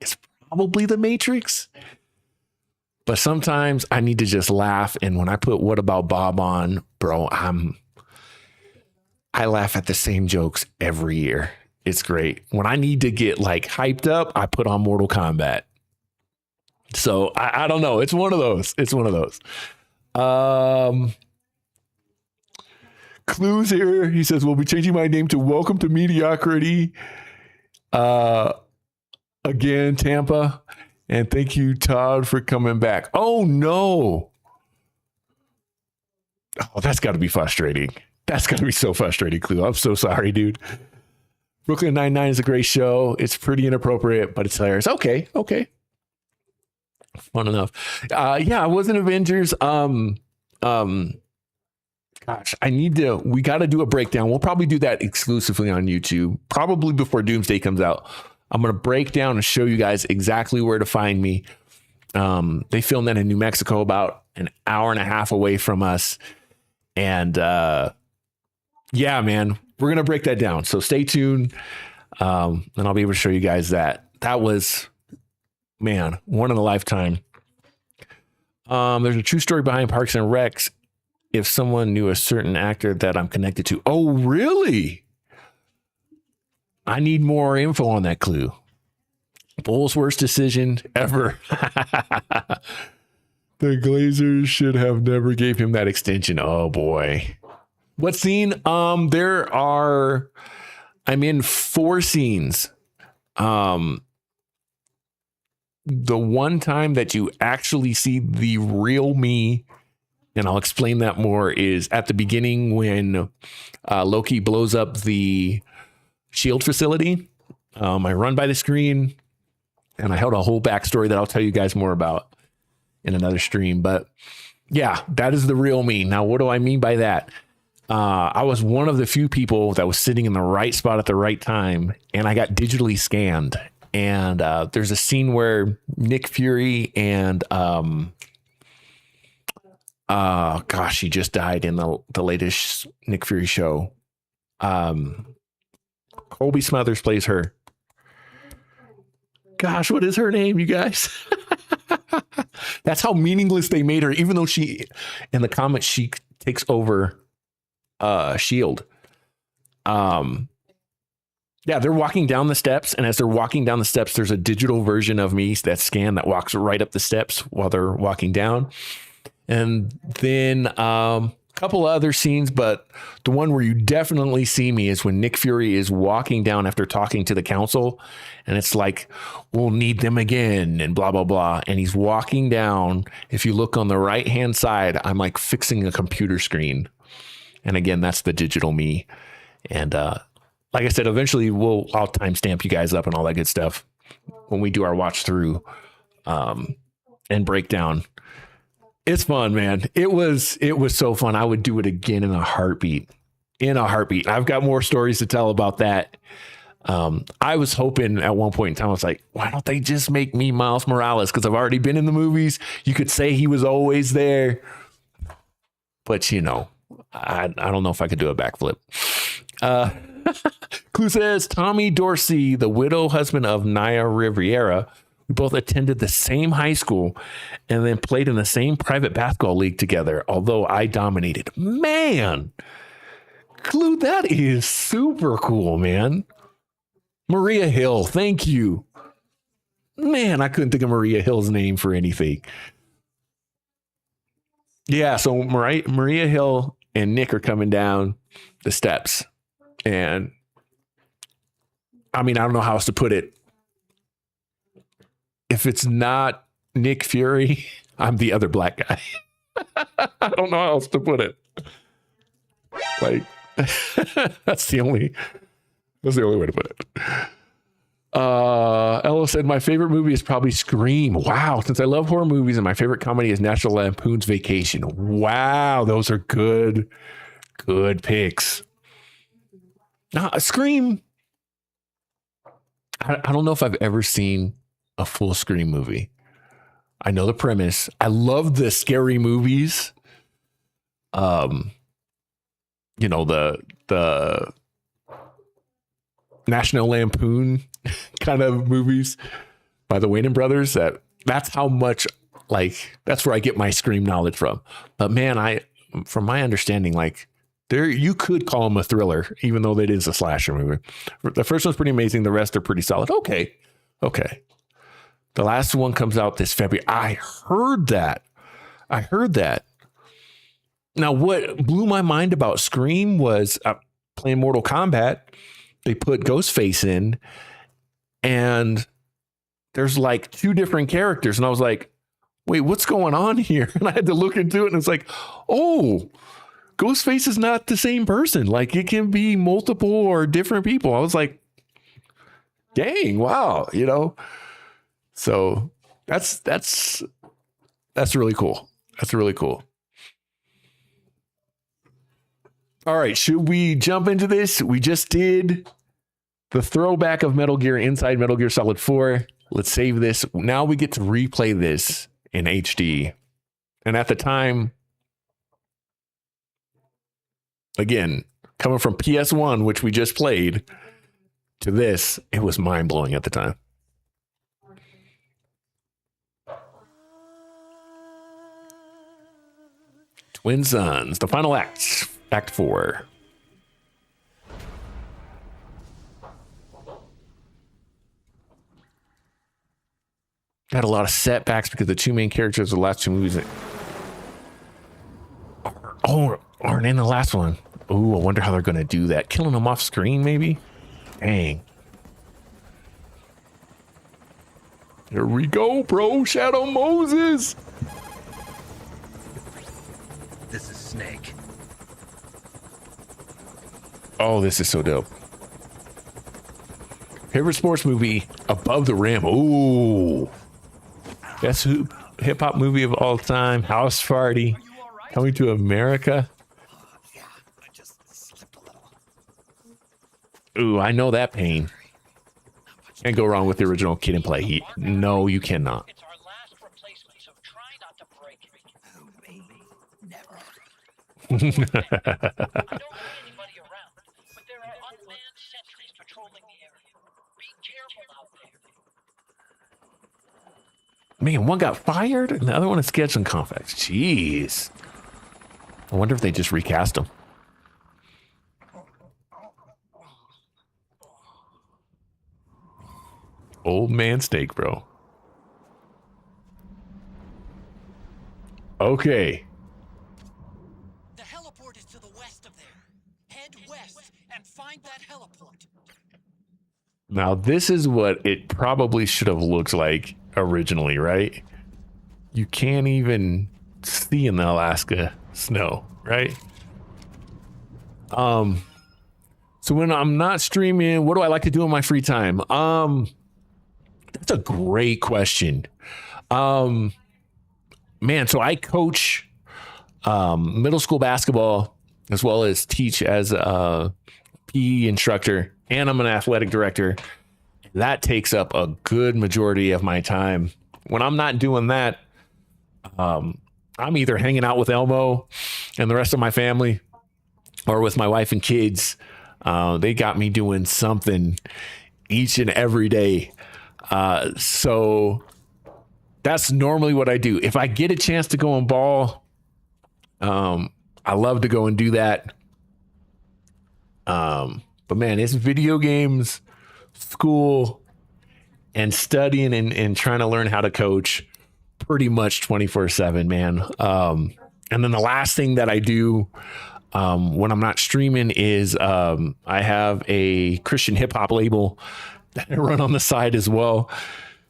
Speaker 1: The Matrix. But sometimes I need to just laugh. And when I put What About Bob on, bro, I laugh at the same jokes every year. It's great. When I need to get like hyped up, I put on Mortal Kombat. So I don't know. It's one of those. Clues here. He says, we'll be changing my name to Welcome to Mediocrity. Again, Tampa. And thank you, Todd, for coming back. Oh, no. Oh, that's got to be frustrating. That's got to be so frustrating, Clue. I'm so sorry, dude. Brooklyn Nine-Nine is a great show. It's pretty inappropriate, but it's hilarious. Okay. Fun enough. Yeah, I was in Avengers. Gosh, we got to do a breakdown. We'll probably do that exclusively on YouTube, probably before Doomsday comes out. I'm going to break down and show you guys exactly where to find me. They filmed that in New Mexico, about an hour and a half away from us. And yeah, man, we're going to break that down. So stay tuned. And I'll be able to show you guys that. That was, man, one in a lifetime. There's a true story behind Parks and Recs. If someone knew a certain actor that I'm connected to. Oh, really? I need more info on that, Clue. Bull's worst decision ever. The Glazers should have never gave him that extension. Oh boy. What scene? I'm in 4 scenes. The one time that you actually see the real me, and I'll explain that more, is at the beginning when Loki blows up the Shield facility. I run by the screen and I held a whole backstory that I'll tell you guys more about in another stream. But yeah, that is the real me. Now, what do I mean by that? I was one of the few people that was sitting in the right spot at the right time, and I got digitally scanned. And there's a scene where Nick Fury and he just died in the latest Nick Fury show. Colby Smuthers plays her. Gosh, what is her name, you guys? That's how meaningless they made her, even though she, in the comics, she takes over Shield. Yeah, they're walking down the steps, and as they're walking down the steps, there's a digital version of me that's scanned that walks right up the steps while they're walking down. And then couple of other scenes, but the one where you definitely see me is when Nick Fury is walking down after talking to the council, and it's like, we'll need them again and blah, blah, blah. And he's walking down. If you look on the right hand side, I'm like fixing a computer screen. And again, that's the digital me. And like I said, eventually I'll timestamp you guys up and all that good stuff when we do our watch through and breakdown. It's fun, man. It was so fun. I would do it again in a heartbeat. I've got more stories to tell about that. I was hoping at one point in time, I was like, why don't they just make me Miles Morales? Because I've already been in the movies. You could say he was always there. But, I don't know if I could do a backflip. Clue says, Tommy Dorsey, the widow husband of Naya Riviera, we both attended the same high school and then played in the same private basketball league together, although I dominated. Man, Clue, that is super cool, man. Maria Hill, thank you. Man, I couldn't think of Maria Hill's name for anything. Yeah, so Maria Hill and Nick are coming down the steps. And I don't know how else to put it. If it's not Nick Fury, I'm the other black guy. I don't know how else to put it. Like, that's the only way to put it. Ella said, my favorite movie is probably Scream. Wow. Since I love horror movies and my favorite comedy is National Lampoon's Vacation. Wow. Those are good picks. Now, Scream. I don't know if I've ever seen a full Scream movie. I know the premise. I love the scary movies. You know, the National Lampoon kind of movies by the Wayans brothers. That's how much, like, that's where I get my Scream knowledge from. But man, from my understanding, like, you could call them a thriller, even though it is a slasher movie. The first one's pretty amazing. The rest are pretty solid. Okay. The last one comes out this February. I heard that. Now, what blew my mind about Scream was playing Mortal Kombat. They put Ghostface in, and there's like 2 different characters. And I was like, wait, what's going on here? And I had to look into it, and it's like, oh, Ghostface is not the same person. Like, it can be multiple or different people. I was like, dang, wow, you know? So that's really cool. That's really cool. All right, should we jump into this? We just did the throwback of Metal Gear inside Metal Gear Solid 4. Let's save this. Now we get to replay this in HD. And at the time, again, coming from PS1, which we just played, to this, it was mind-blowing at the time. Twin Sons, the final act, Act 4. Had a lot of setbacks because the 2 main characters of the last 2 movies aren't in the last one. Ooh, I wonder how they're going to do that. Killing them off screen, maybe? Dang. Here we go, bro. Shadow Moses.
Speaker 6: This is Snake.
Speaker 1: Oh, this is so dope. Favorite sports movie, Above the Rim. Ooh. Best hip hop movie of all time, House Party. Coming to America.
Speaker 6: Yeah, I just slipped a little.
Speaker 1: Ooh, I know that pain. Can't go wrong with the original Kid and Play Heat. No, you cannot.
Speaker 5: It's our last replacement, so try not to break it.
Speaker 6: Oh, baby, never.
Speaker 5: I don't see anybody around, but there are unmanned sentries patrolling the area. Be careful out there.
Speaker 1: Man, one got fired and the other one is scheduling conflicts. Jeez. I wonder if they just recast them. Old man steak, bro. Okay.
Speaker 5: The heliport is to the west of there. Head west and find that heliport.
Speaker 1: Now, this is what it probably should have looked like originally, right? You can't even see in the Alaska snow, right? So when I'm not streaming, what do I like to do in my free time? That's a great question. Man, so I coach middle school basketball as well as teach as a PE instructor, and I'm an athletic director. That takes up a good majority of my time. When I'm not doing that, I'm either hanging out with Elmo and the rest of my family or with my wife and kids. They got me doing something each and every day. So that's normally what I do. If I get a chance to go and ball, I love to go and do that. But man, it's video games, school, and studying and trying to learn how to coach pretty much 24/7, man. And then the last thing that I do when I'm not streaming is I have a Christian hip hop label that I run on the side as well.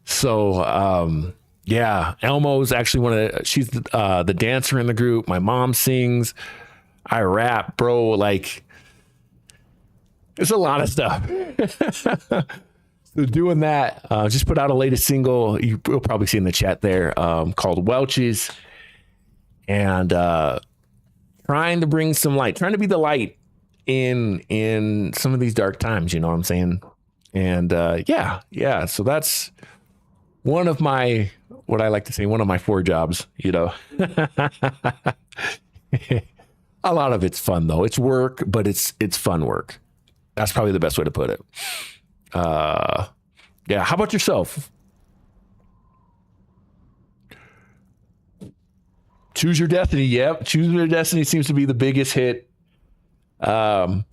Speaker 1: So yeah, Elmo's actually she's the dancer in the group. My mom sings, I rap, bro. Like, it's a lot of stuff. So doing that, just put out a latest single. You'll probably see in the chat there, called Welch's, and trying to bring some light, trying to be the light in some of these dark times. You know what I'm saying? And yeah. So that's one of my, what I like to say, one of my 4 jobs. You know, a lot of it's fun though. It's work, but it's fun work. That's probably the best way to put it. Yeah. How about yourself? Choose Your Destiny. Yep. Choose Your Destiny seems to be the biggest hit of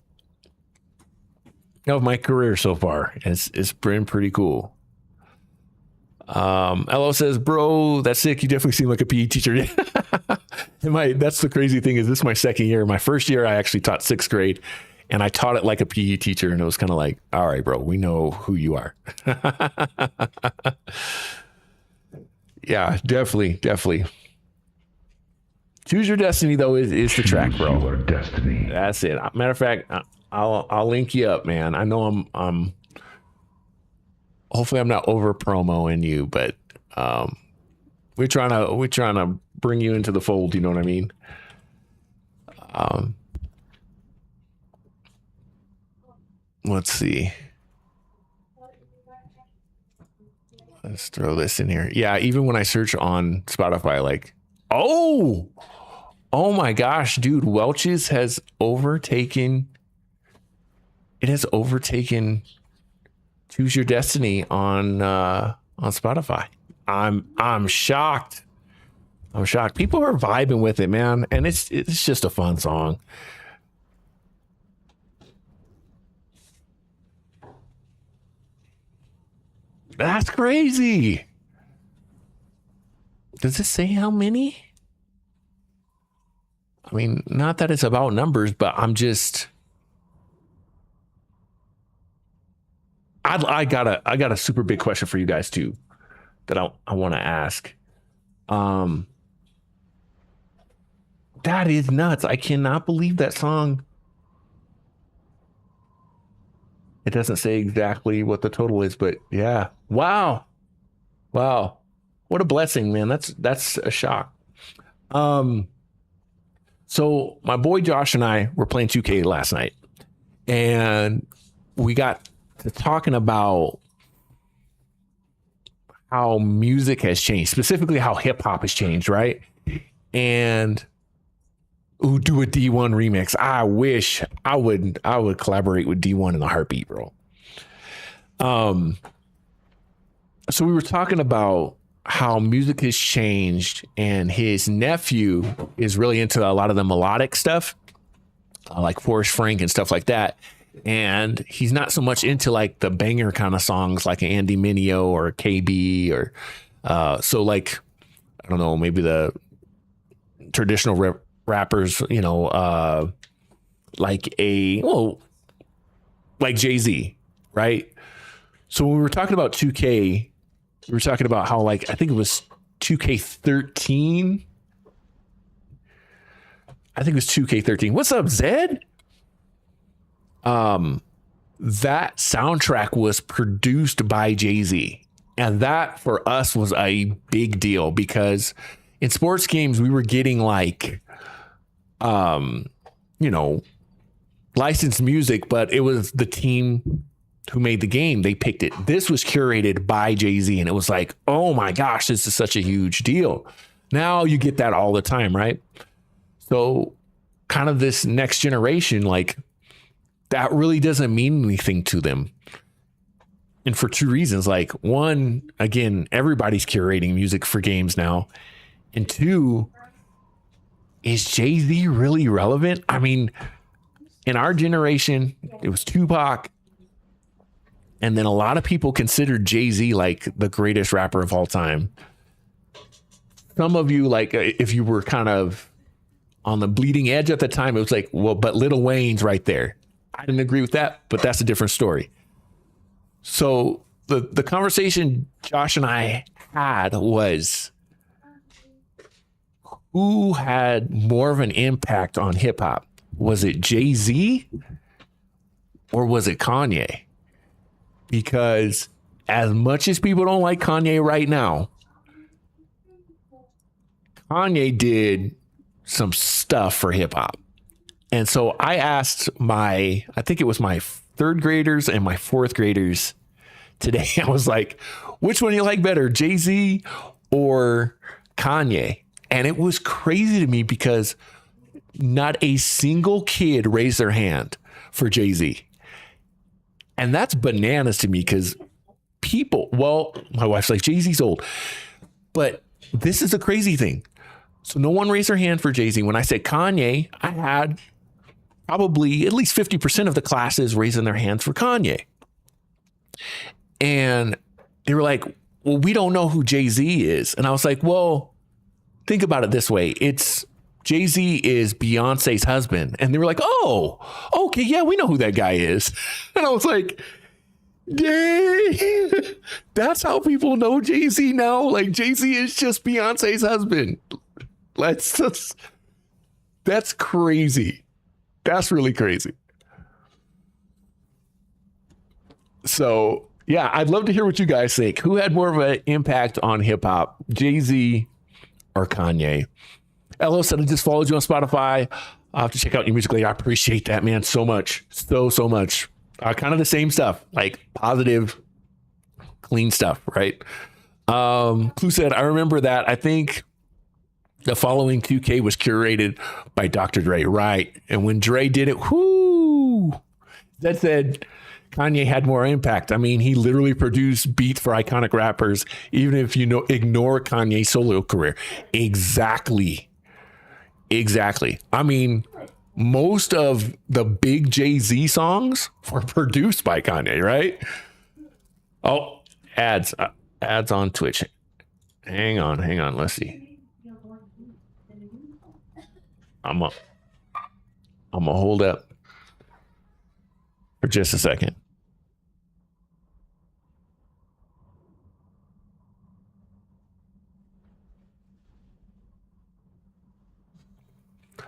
Speaker 1: my career so far. It's been pretty cool. LO says, bro, that's sick. You definitely seem like a PE teacher. That's the crazy thing is this is my second year. My first year, I actually taught 6th grade. And I taught it like a PE teacher, and it was kind of like, all right, bro, we know who you are. Yeah, definitely. Choose Your Destiny, though, is the track, bro.
Speaker 3: Choose Your Destiny.
Speaker 1: That's it. Matter of fact, I'll link you up, man. I know I'm hopefully I'm not over promoing you, but we're trying to bring you into the fold. You know what I mean? Let's see. Let's throw this in here. Yeah, even when I search on Spotify, like, oh my gosh, dude, Welch's has overtaken. It has overtaken Choose Your Destiny on Spotify. I'm shocked. I'm shocked. People are vibing with it, man, and it's just a fun song. That's crazy. Does it say how many? I mean, not that it's about numbers, but I'm just. I got a super big question for you guys too, that I want to ask. That is nuts. I cannot believe that song. It doesn't say exactly what the total is, but yeah. Wow. What a blessing, man. That's a shock. So my boy Josh and I were playing 2K last night, and we got to talking about how music has changed, specifically how hip hop has changed, right? And do a D1 remix. I wish I would collaborate with D1 in a heartbeat, bro. So we were talking about how music has changed, and his nephew is really into a lot of the melodic stuff, like Forrest Frank and stuff like that. And he's not so much into like the banger kind of songs like Andy Mineo or KB or so like, I don't know, maybe the traditional rappers, you know, like like Jay-Z, right? So when we were talking about 2K, we were talking about how, like, I think it was 2K13. I think it was 2K13. What's up, Zed? That soundtrack was produced by Jay-Z. And that for us was a big deal because in sports games, we were getting like, you know, licensed music, but it was the team who made the game. They picked it. This was curated by Jay-Z, and it was like, oh my gosh, this is such a huge deal. Now you get that all the time, right? So kind of this next generation, like, that really doesn't mean anything to them. And for 2 reasons. Like, one, again, everybody's curating music for games now. And 2, is Jay-Z really relevant? I mean, in our generation, it was Tupac. And then a lot of people considered Jay-Z like the greatest rapper of all time. Some of you, like, if you were kind of on the bleeding edge at the time, it was like, well, but Lil Wayne's right there. I didn't agree with that, but that's a different story. So the conversation Josh and I had was, who had more of an impact on hip hop? Was it Jay-Z or was it Kanye? because as much as people don't like Kanye right now, Kanye did some stuff for hip hop. And so I asked I think it was my third graders and my fourth graders today. I was like, which one do you like better, Jay-Z or Kanye? And it was crazy to me because not a single kid raised their hand for Jay-Z. And that's bananas to me because my wife's like, Jay-Z's old. But this is the crazy thing. So no one raised their hand for Jay-Z. When I said Kanye, I had probably at least 50% of the classes raising their hands for Kanye. And they were like, well, we don't know who Jay-Z is. And I was like, well, think about it this way. Jay-Z is Beyonce's husband. And they were like, oh, okay, yeah, we know who that guy is. And I was like, dang, that's how people know Jay-Z now. Like, Jay-Z is just Beyonce's husband. That's crazy. That's really crazy. So, yeah, I'd love to hear what you guys think. Who had more of an impact on hip hop, Jay-Z or Kanye? Elo said I just followed you on Spotify. I'll have to check out your music later. I appreciate that, man, so much. So much. Kind of the same stuff, like positive, clean stuff, right? Clue said, I remember that. I think the following 2K was curated by Dr. Dre, right? And when Dre did it, that said, Kanye had more impact. I mean, he literally produced beats for iconic rappers, even if ignore Kanye's solo career. Exactly. I mean, most of the big Jay-Z songs were produced by Kanye, right? Oh, ads on Twitch. Hang on. Let's see. I'm gonna hold up for just a second.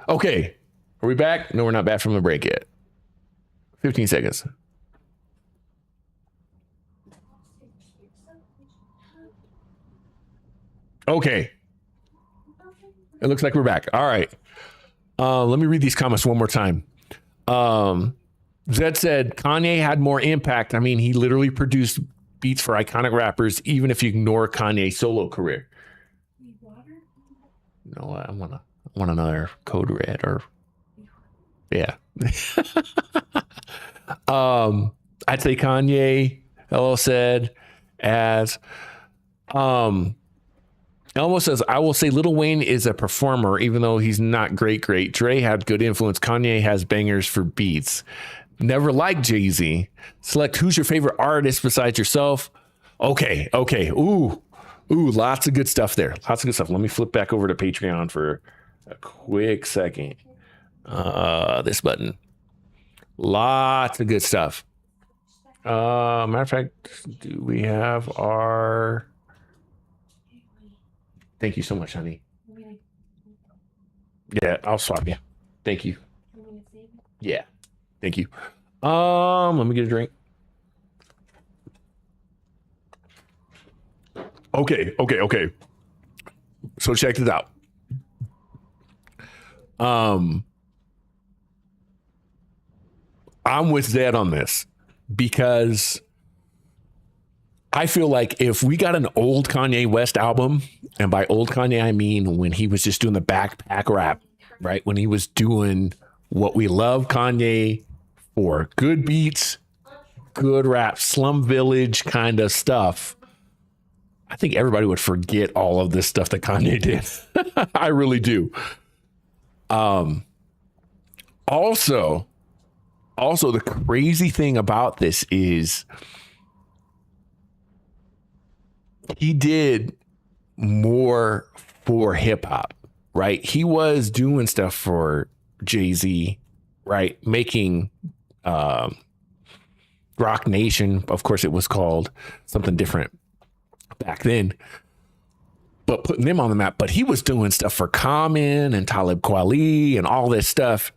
Speaker 1: Okay, are we back? No, we're not back from the break yet. 15 seconds. Okay. It looks like we're back. All right. Let me read these comments one more time. Zed said Kanye had more impact. I mean, he literally produced beats for iconic rappers, even if you ignore Kanye's solo career. No, I want another code red or yeah. I'd say Kanye. Hello said as Elmo says, I will say Lil Wayne is a performer, even though he's not great. Dre had good influence. Kanye has bangers for beats. Never liked Jay-Z. Select who's your favorite artist besides yourself. Okay. Ooh, lots of good stuff there. Let me flip back over to Patreon for a quick second. This button. Lots of good stuff. Matter of fact, do we have our... Thank you so much, honey. Yeah, I'll swap you. Thank you. Yeah, thank you. Let me get a drink. Okay. So check this out. I'm with Zed on this because I feel like if we got an old Kanye West album, and by old Kanye, I mean when he was just doing the backpack rap, right? When he was doing what we love Kanye for, good beats, good rap, Slum Village kind of stuff. I think everybody would forget all of this stuff that Kanye did. I really do. Also, the crazy thing about this is he did more for hip hop, right? He was doing stuff for Jay-Z, right? Making Rock Nation, of course it was called something different back then, but putting them on the map. But he was doing stuff for Common and Talib Kweli and all this stuff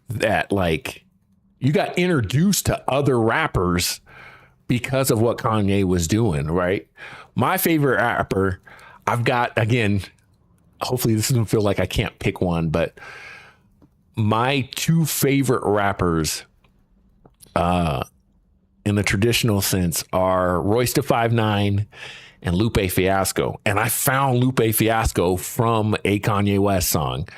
Speaker 1: that, like, you got introduced to other rappers because of what Kanye was doing, right? My favorite rapper, I've got, again, hopefully this doesn't feel like I can't pick one, but my two favorite rappers in the traditional sense are Royce da 5'9" and Lupe Fiasco. And I found Lupe Fiasco from a Kanye West song,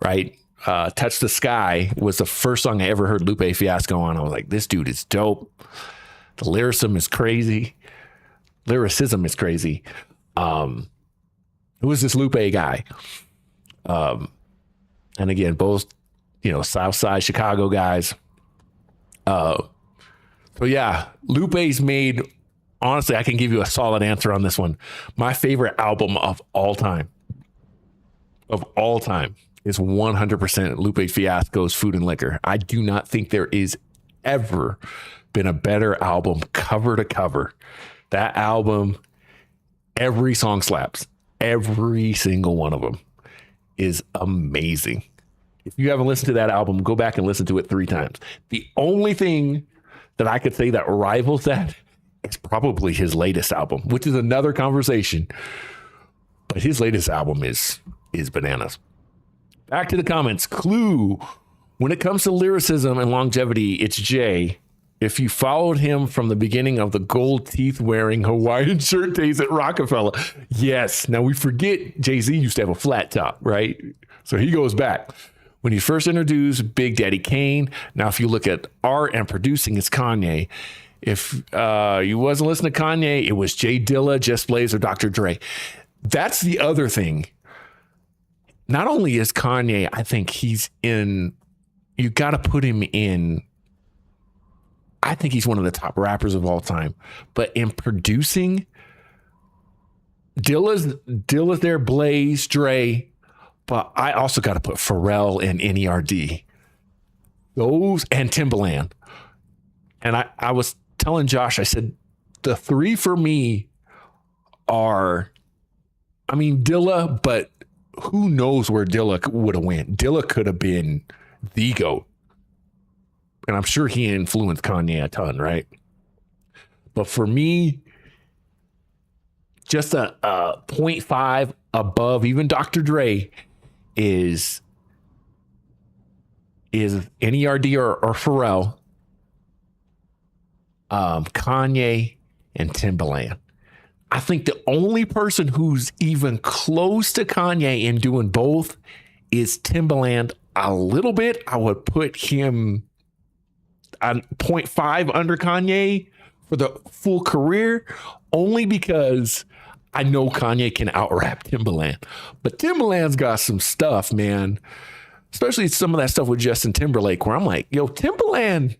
Speaker 1: right? Touch the Sky was the first song I ever heard Lupe Fiasco on. I was like, this dude is dope. The lyricism is crazy. Who is this Lupe guy? And again, both, South Side Chicago guys. So yeah, Lupe's made, honestly, I can give you a solid answer on this one. My favorite album of all time is 100% Lupe Fiasco's Food and Liquor. I do not think there is ever been a better album cover to cover. That album, every song slaps. Every single one of them is amazing. If you haven't listened to that album, go back and listen to it 3 times. The only thing that I could say that rivals that is probably his latest album, which is another conversation. But his latest album is bananas. Back to the comments. Clue. When it comes to lyricism and longevity, it's Jay. If you followed him from the beginning of the gold teeth wearing Hawaiian shirt days at Rockefeller. Yes. Now we forget Jay-Z used to have a flat top, right? So he goes back. When he first introduced Big Daddy Kane. Now, if you look at art and producing, it's Kanye. If you wasn't listening to Kanye, it was Jay Dilla, Just Blaze, or Dr. Dre. That's the other thing. Not only is Kanye, I think you got to put him in. I think he's one of the top rappers of all time. But in producing, Dilla's there, Blaze, Dre. But I also got to put Pharrell and NERD. Those and Timbaland. And I was telling Josh, I said, the 3 for me are, Dilla, but who knows where Dilla would have went. Dilla could have been the GOAT. And I'm sure he influenced Kanye a ton, right? But for me, just a 0.5 above, even Dr. Dre, is NERD or Pharrell, Kanye, and Timbaland. I think the only person who's even close to Kanye in doing both is Timbaland a little bit. I would put him on 0.5 under Kanye for the full career, only because I know Kanye can out-rap Timbaland. But Timbaland's got some stuff, man. Especially some of that stuff with Justin Timberlake, where I'm like, yo, Timbaland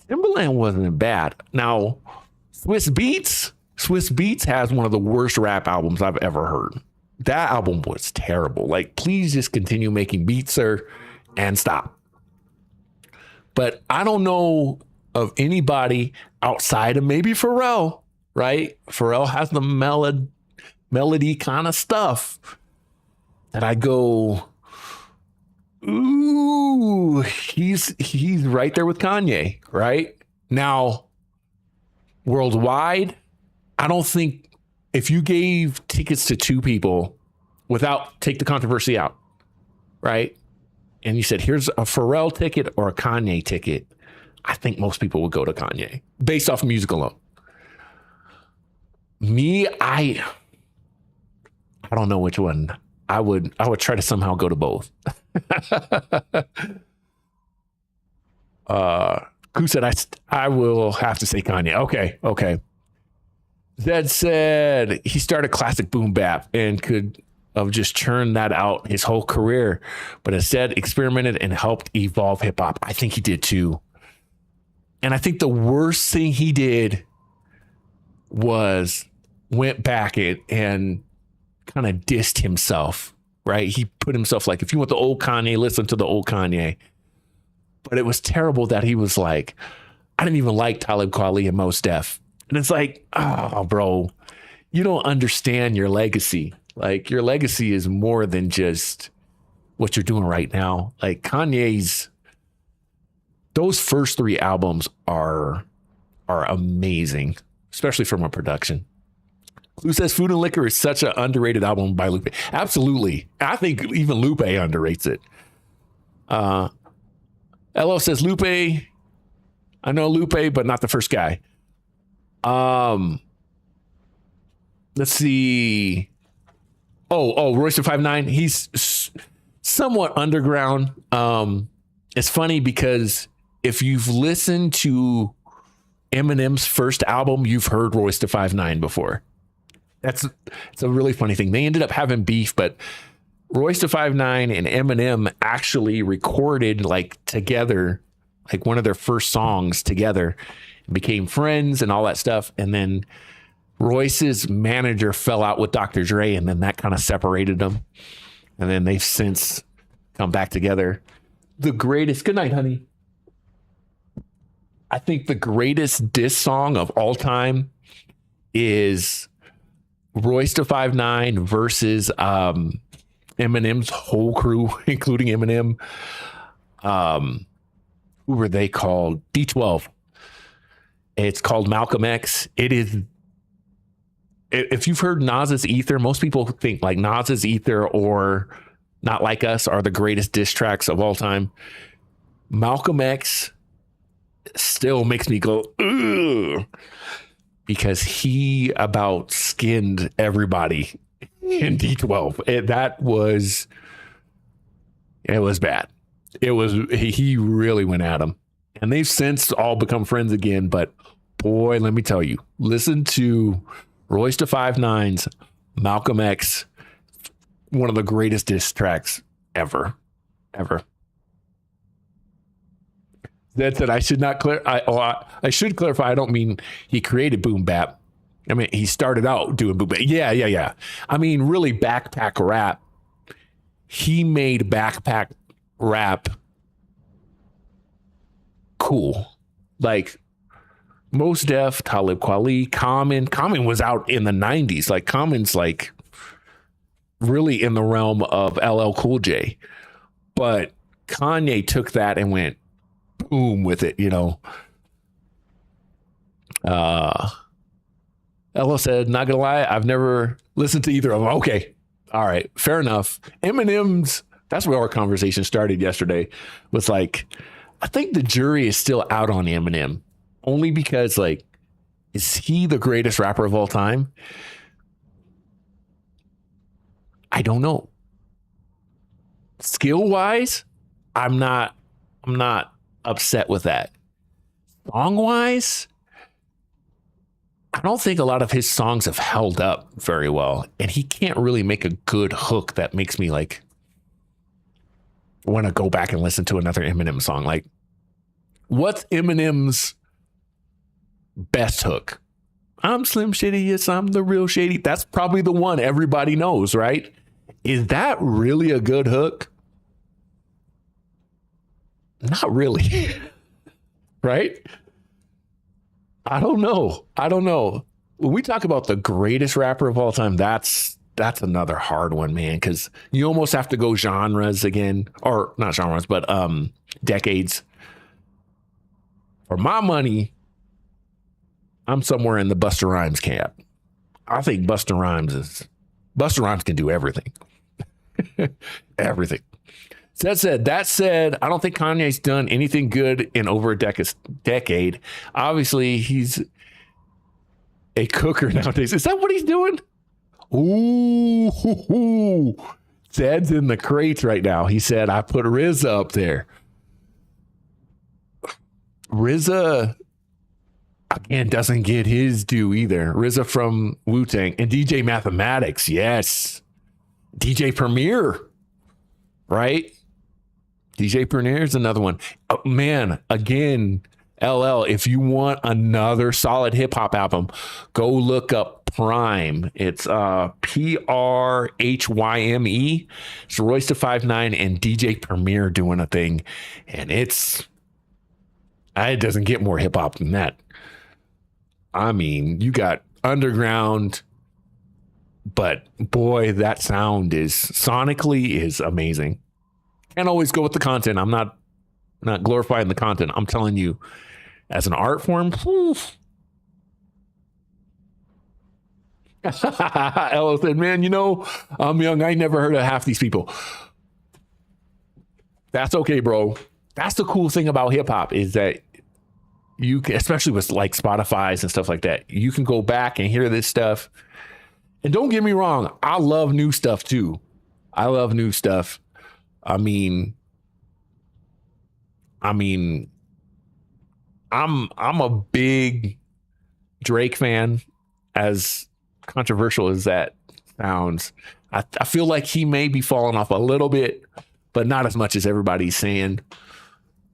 Speaker 1: wasn't bad. Now, Swiss Beats has one of the worst rap albums I've ever heard. That album was terrible. Like, please just continue making beats, sir, and stop. But I don't know of anybody outside of maybe Pharrell, right? Pharrell has the melody kind of stuff that I go, ooh, he's right there with Kanye, right? Now, worldwide, I don't think if you gave tickets to 2 people take the controversy out, right? And you said, here's a Pharrell ticket or a Kanye ticket, I think most people would go to Kanye based off music alone. Me, I don't know which one. I would try to somehow go to both. Who said I will have to say Kanye? Okay. Zed said he started classic boom bap and could have just churned that out his whole career, but instead experimented and helped evolve hip hop. I think he did too. And I think the worst thing he did was went back and kind of dissed himself, right? He put himself like, if you want the old Kanye, listen to the old Kanye. But it was terrible that he was like, I didn't even like Talib Kweli and Mos Def. And it's like, oh, bro, you don't understand your legacy. Like, your legacy is more than just what you're doing right now. Like, Kanye's those first 3 albums are amazing, especially from a production. Clue says Food and Liquor is such an underrated album by Lupe. Absolutely. I think even Lupe underrates it. LO says Lupe. I know Lupe, but not the first guy. Let's see. Royce da 5'9". He's somewhat underground. It's funny because if you've listened to Eminem's first album, you've heard Royce da 5'9" before. It's a really funny thing. They ended up having beef, but Royce da 5'9" and Eminem actually recorded like together, like one of their first songs together, and became friends and all that stuff. And then Royce's manager fell out with Dr. Dre, and then that kind of separated them. And then they've since come back together. The greatest, good night, honey. I think the greatest diss song of all time is Royce da 5'9" versus Eminem's whole crew, including Eminem. Who were they called? D12. It's called Malcolm X. It is. If you've heard Nas's Ether, most people think like Nas's Ether or Not Like Us are the greatest diss tracks of all time. Malcolm X still makes me go, ugh, because he about skinned everybody in D12. It was bad. He really went at him. And they've since all become friends again. But boy, let me tell you, listen to Royce da 5'9"'s Malcolm X, one of the greatest diss tracks ever. That said, I should clarify. I don't mean he created boom bap. I mean, he started out doing boom bap. Yeah. I mean, really backpack rap. He made backpack rap cool. Like Mos Def, Talib Kweli, Common was out in the 90s. Like Common's like really in the realm of LL Cool J. But Kanye took that and went boom with it, you know. Ella said, not gonna lie, I've never listened to either of them. Okay. All right. Fair enough. Eminem's, that's where our conversation started yesterday, was like, I think the jury is still out on Eminem. Only because, like, is he the greatest rapper of all time? I don't know. Skill-wise, I'm not upset with that. Song-wise, I don't think a lot of his songs have held up very well. And he can't really make a good hook that makes me, like, want to go back and listen to another Eminem song. Like, what's Eminem's best hook? I'm Slim Shady, yes, I'm the real Shady. That's probably the one everybody knows, right? Is that really a good hook? Not really. Right? I don't know. When we talk about the greatest rapper of all time, that's another hard one, man, because you almost have to go genres again, or not genres, but decades. For my money, I'm somewhere in the Busta Rhymes camp. I think Busta Rhymes can do everything. Everything. That said, I don't think Kanye's done anything good in over a decade. Obviously, he's a cooker nowadays. Is that what he's doing? Ooh, Zed's in the crates right now. He said, I put RZA up there. RZA, again, doesn't get his due either. RZA from Wu-Tang and DJ Mathematics. Yes. DJ Premier, right? DJ Premier is another one. Oh, man, again, LL, if you want another solid hip hop album, go look up Prime. It's Prhyme. It's Royce da 5'9" and DJ Premier doing a thing. And it doesn't get more hip hop than that. I mean, you got underground, but boy, that sound is sonically amazing. Can't always go with the content. I'm not not glorifying the content. I'm telling you, as an art form, Ella said, man, you know, I'm young. I never heard of half these people. That's okay, bro. That's the cool thing about hip hop is that you can, especially with like Spotify's and stuff like that, you can go back and hear this stuff. And don't get me wrong, I love new stuff too. I love new stuff. I mean, I'm a big Drake fan, as controversial as that sounds. I feel like he may be falling off a little bit, but not as much as everybody's saying.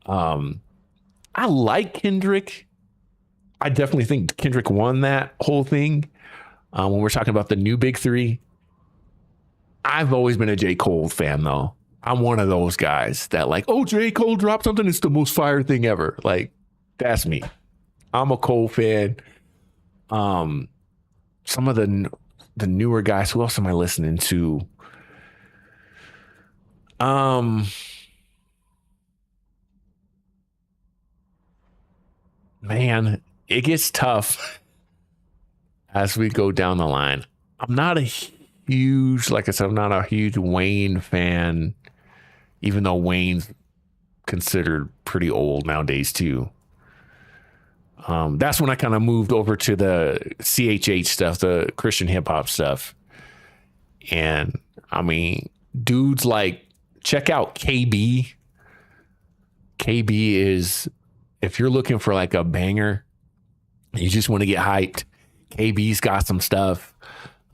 Speaker 1: I like Kendrick. I definitely think Kendrick won that whole thing. When we're talking about the new big three, I've always been a J. Cole fan, though. I'm one of those guys that like, oh, J. Cole dropped something. It's the most fire thing ever. Like, that's me. I'm a Cole fan. Some of the newer guys. Who else am I listening to? Man, it gets tough as we go down the line. I'm not a huge, like I said, I'm not a huge Wayne fan, even though Wayne's considered pretty old nowadays too. That's when I kind of moved over to the CHH stuff, the Christian hip hop stuff. And I mean, dudes like, check out KB. KB is, if you're looking for like a banger, you just want to get hyped, KB's got some stuff.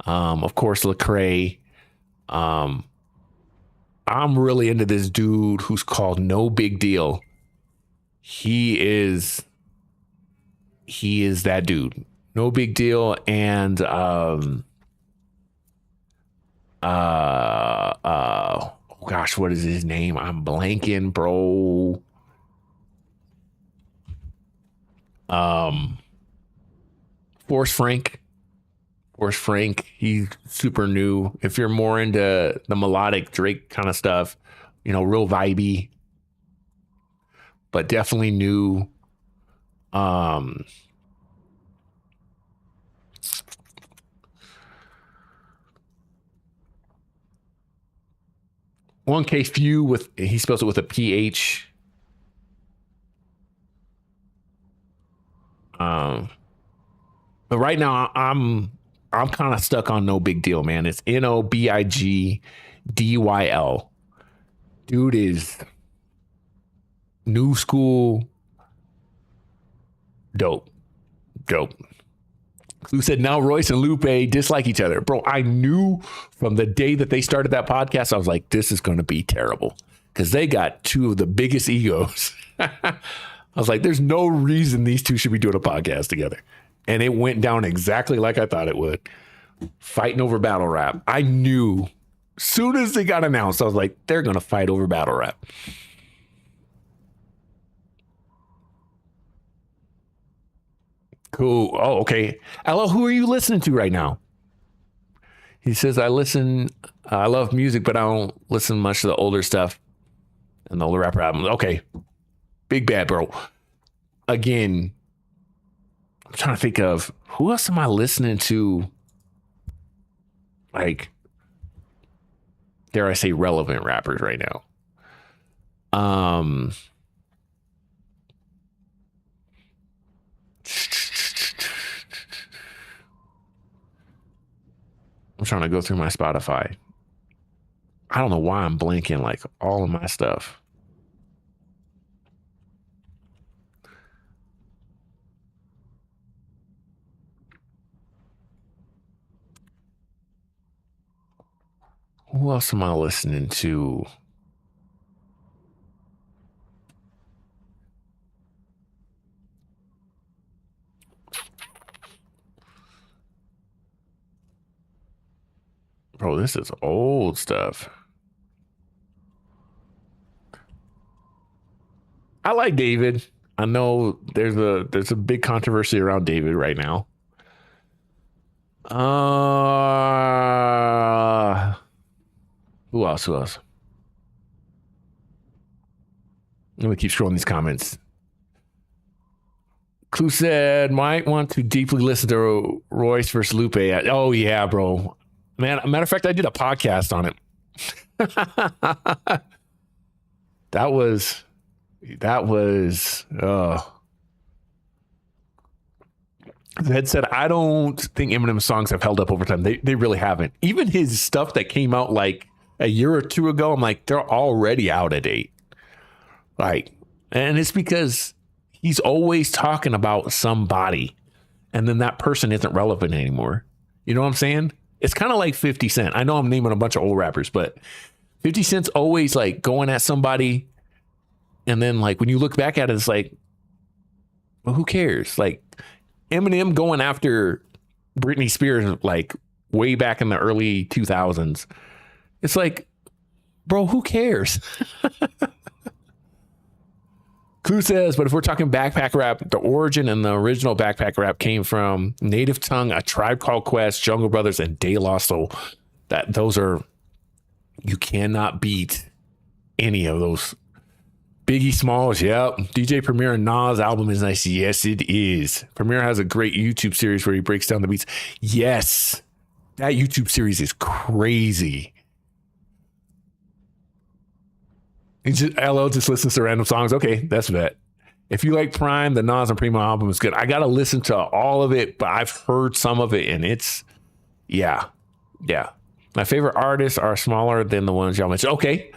Speaker 1: Of course, Lecrae. I'm really into this dude who's called No Big Deal. He is that dude. No Big Deal. And oh gosh, what is his name? I'm blanking, bro. Force Frank, he's super new. If you're more into the melodic Drake kind of stuff, you know, real vibey, but definitely new. 1K Few, he spells it with a PH. But right now I'm kind of stuck on No Big Deal, man. It's NOBIGDYL. Dude is new school. Dope. Who said now Royce and Lupe dislike each other? Bro, I knew from the day that they started that podcast, I was like, this is going to be terrible because they got two of the biggest egos. I was like, there's no reason these two should be doing a podcast together. And it went down exactly like I thought it would. Fighting over battle rap. I knew soon as they got announced, I was like, they're going to fight over battle rap. Cool. Oh, okay. Hello, who are you listening to right now? He says, I love music, but I don't listen much to the older stuff and the older rapper albums. Okay. Big bad, bro. Again, I'm trying to think of who else am I listening to? Like, dare I say relevant rappers right now? I'm trying to go through my Spotify. I don't know why I'm blanking like all of my stuff. Who else am I listening to? Bro, this is old stuff. I like David. I know there's a big controversy around David right now. Who else? Let me keep scrolling these comments. Clue said, might want to deeply listen to Royce versus Lupe. Oh, yeah, bro. Man, matter of fact, I did a podcast on it. That was, Zed said, I don't think Eminem's songs have held up over time. They really haven't. Even his stuff that came out like a year or two ago, I'm like, they're already out of date. Like, and it's because he's always talking about somebody, and then that person isn't relevant anymore. You know what I'm saying? It's kind of like 50 Cent. I know I'm naming a bunch of old rappers, but 50 Cent's always like going at somebody. And then like when you look back at it, it's like, well, who cares? Like Eminem going after Britney Spears, like way back in the early 2000s. It's like, bro, who cares? Clue says, but if we're talking backpack rap, the origin and the original backpack rap came from Native Tongue, A Tribe Called Quest, Jungle Brothers, and De La Soul. Those are, you cannot beat any of those. Biggie Smalls, yep. DJ Premier and Nas album is nice. Yes, it is. Premier has a great YouTube series where he breaks down the beats. Yes, that YouTube series is crazy. LL just listens to random songs. Okay, that's that. If you like Prime, the Nas and Primo album is good. I got to listen to all of it, but I've heard some of it, and it's, yeah. My favorite artists are smaller than the ones y'all mentioned. Okay.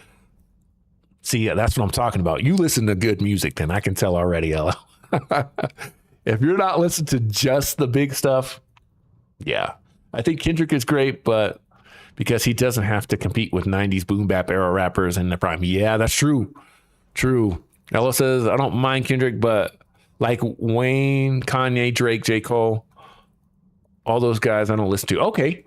Speaker 1: See, that's what I'm talking about. You listen to good music, then I can tell already, LL. If you're not listening to just the big stuff, yeah. I think Kendrick is great, but because he doesn't have to compete with 90s boom bap era rappers in the prime. Yeah, that's true. True. Ella says, I don't mind Kendrick, but like Wayne, Kanye, Drake, J. Cole, all those guys I don't listen to. Okay.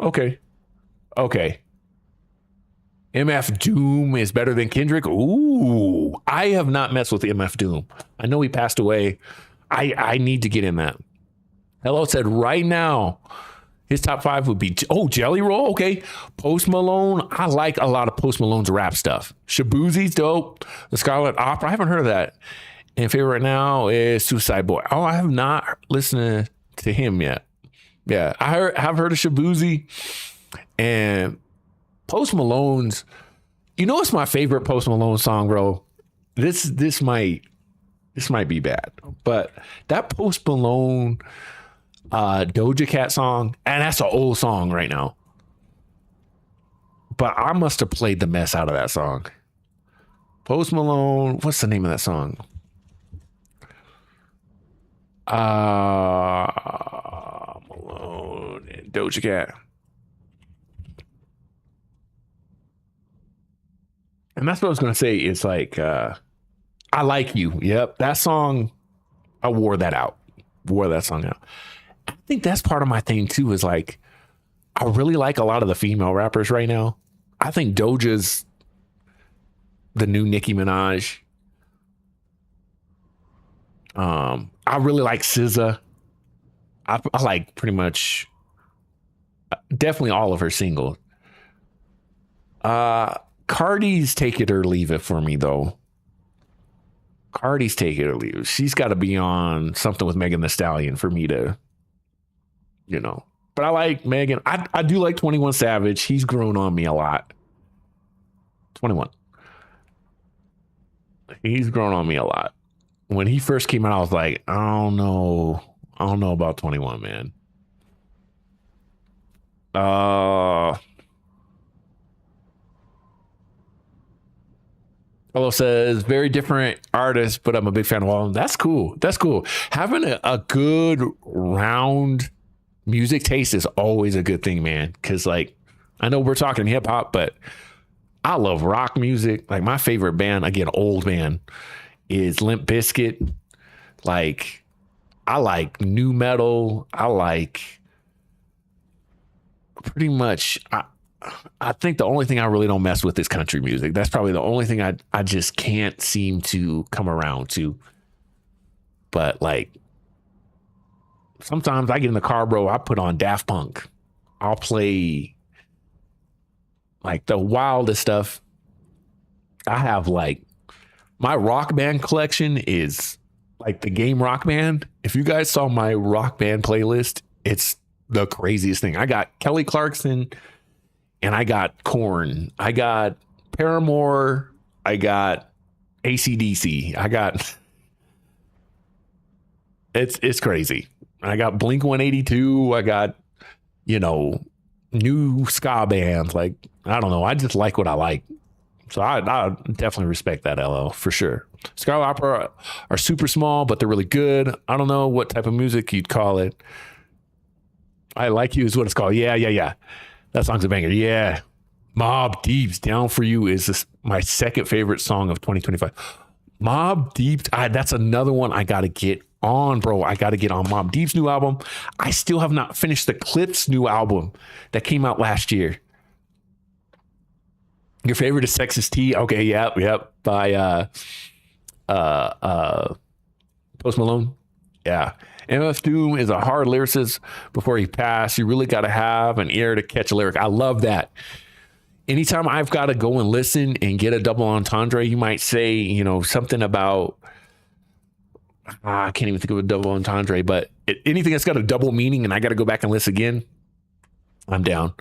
Speaker 1: MF Doom is better than Kendrick. Ooh, I have not messed with MF Doom. I know he passed away. I need to get in that. Hello said right now, his top 5 would be, Jelly Roll. Okay. Post Malone. I like a lot of Post Malone's rap stuff. Shabuzi's dope. The Scarlet Opera. I haven't heard of that. And favorite right now is Suicide Boy. Oh, I have not listened to him yet. Yeah. I've heard of Shabuzi and Post Malone's. You know, what's my favorite Post Malone song, bro? This might be bad, but that Post Malone Doja Cat song, and that's an old song right now, but I must have played the mess out of that song. Post Malone, what's the name of that song? Malone and Doja Cat. And that's what I was going to say. It's like, I Like You. Yep. That song, I wore that song out. I think that's part of my thing too, is like, I really like a lot of the female rappers right now. I think Doja's the new Nicki Minaj. I really like SZA. I like pretty much, definitely all of her singles. Cardi's Take It or Leave It for me, though. Cardi's Take It or Leave It. She's got to be on something with Megan Thee Stallion for me to, you know. But I like Megan. I do like 21 Savage. He's grown on me a lot. 21. He's grown on me a lot. When he first came out, I was like, I don't know about 21, man. Hello says, very different artist, but I'm a big fan of all of them. That's cool. Having a good round music taste is always a good thing, man. Because, like, I know we're talking hip hop, but I love rock music. Like, my favorite band, again, old band, is Limp Bizkit. Like, I like new metal. I like pretty much. I think the only thing I really don't mess with is country music. That's probably the only thing I just can't seem to come around to. But like, sometimes I get in the car, bro, I put on Daft Punk. I'll play like the wildest stuff. I have like My Rock Band collection is like the game Rock Band. If you guys saw my Rock Band playlist, it's the craziest thing. I got Kelly Clarkson and I got Korn. I got Paramore. I got AC/DC. I got it's crazy. I got Blink 182. I got, you know, new ska bands. Like, I don't know. I just like what I like. So I definitely respect that, LL, for sure. Scarlet Opera are super small, but they're really good. I don't know what type of music you'd call it. I Like You is what it's called. Yeah. That song's a banger. Yeah. Mobb Deep's Down For You is my second favorite song of 2025. Mobb Deep, that's another one I got to get on, bro. I got to get on Mobb Deep's new album. I still have not finished the Clips new album that came out last year. Your favorite is Sexist Tea? Okay, yep. By Post Malone. Yeah. MF Doom is a hard lyricist before he passed. You really got to have an ear to catch a lyric. I love that. Anytime I've got to go and listen and get a double entendre, you might say, you know, something about, I can't even think of a double entendre, but anything that's got a double meaning and I got to go back and listen again, I'm down.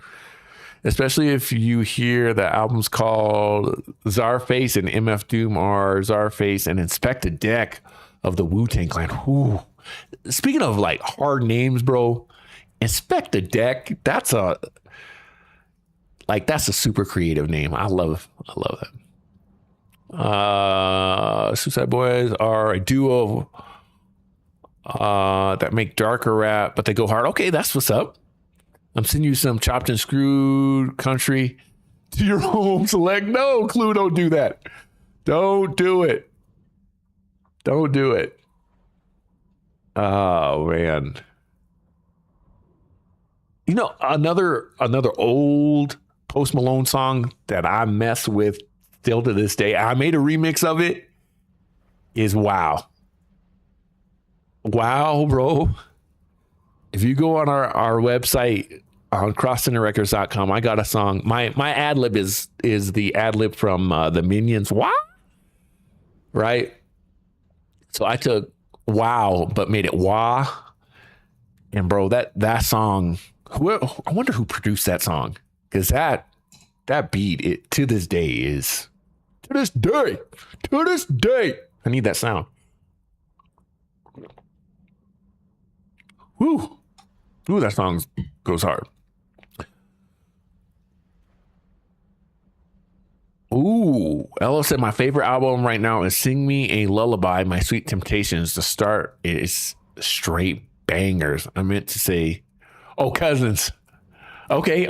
Speaker 1: Especially if you hear the album's called Czarface and MF Doom are Czarface and Inspector Deck of the Wu-Tang Clan. Ooh. Speaking of like hard names, bro, Inspector Deck, that's a super creative name. I love that. Suicide Boys are a duo that make darker rap, but they go hard. Okay, that's what's up. I'm sending you some chopped and screwed country to your home select. No, Clue, don't do that. Don't do it. Don't do it. Oh, man. You know, another old Post Malone song that I mess with still to this day, I made a remix of it, is Wow. Wow, bro. If you go on our website on crosscenterrecords.com, I got a song. My ad lib is the ad lib from the Minions. Wow. Right? So I took Wow, but made it Wah. And bro, that song, I wonder who produced that song. Because that beat, it to this day, I need that sound. Woo. Ooh, that song goes hard. Ooh, Ella said my favorite album right now is Sing Me a Lullaby, My Sweet Temptations. The start is straight bangers. I meant to say, oh, Cousins. Okay.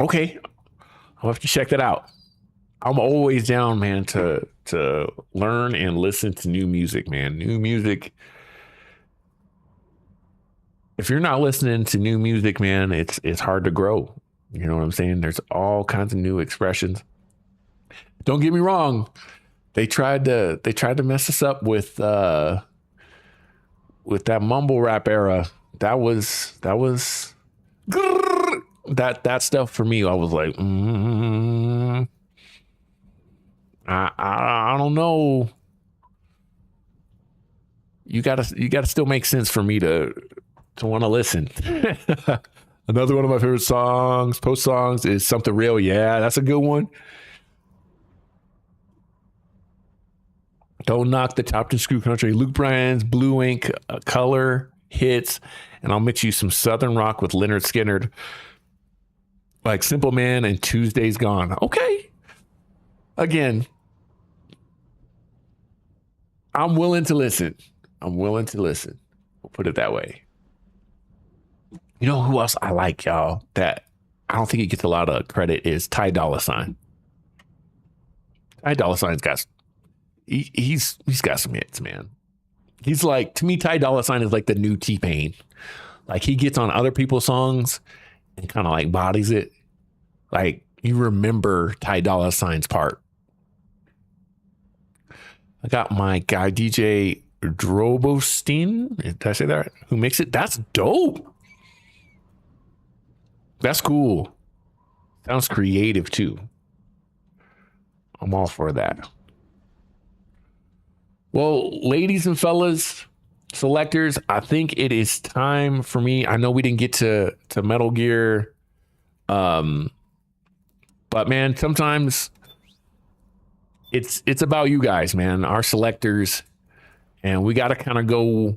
Speaker 1: I'll have to check that out. I'm always down, man, to learn and listen to new music, man. New music. If you're not listening to new music, man, it's hard to grow. You know what I'm saying? There's all kinds of new expressions. Don't get me wrong. They tried to mess us up with that mumble rap era. That stuff for me. I was like, I don't know. You gotta still make sense for me to want to listen. Another one of my favorite songs, post songs, is Something Real. Yeah, that's a good one. Don't Knock the Chopped and Screw Country. Luke Bryan's Blue Ink Color hits, and I'll mix you some Southern rock with Leonard Skinner, like Simple Man and Tuesday's Gone. Okay. Again, I'm willing to listen. We'll put it that way. You know who else I like, y'all, that I don't think he gets a lot of credit is Ty Dolla $ign. Ty Dolla $ign's got, he's got some hits, man. He's like, to me, Ty Dolla $ign is like the new T-Pain. Like, he gets on other people's songs and kind of like bodies it. Like, you remember Ty Dolla $ign's part. I got my guy, DJ Drobostein. Did I say that right? Who makes it? That's dope. That's cool. Sounds creative too. I'm all for that. Well, ladies and fellas, selectors, I think it is time for me. I know we didn't get to Metal Gear. But man, sometimes it's about you guys, man, our selectors, and we got to kind of go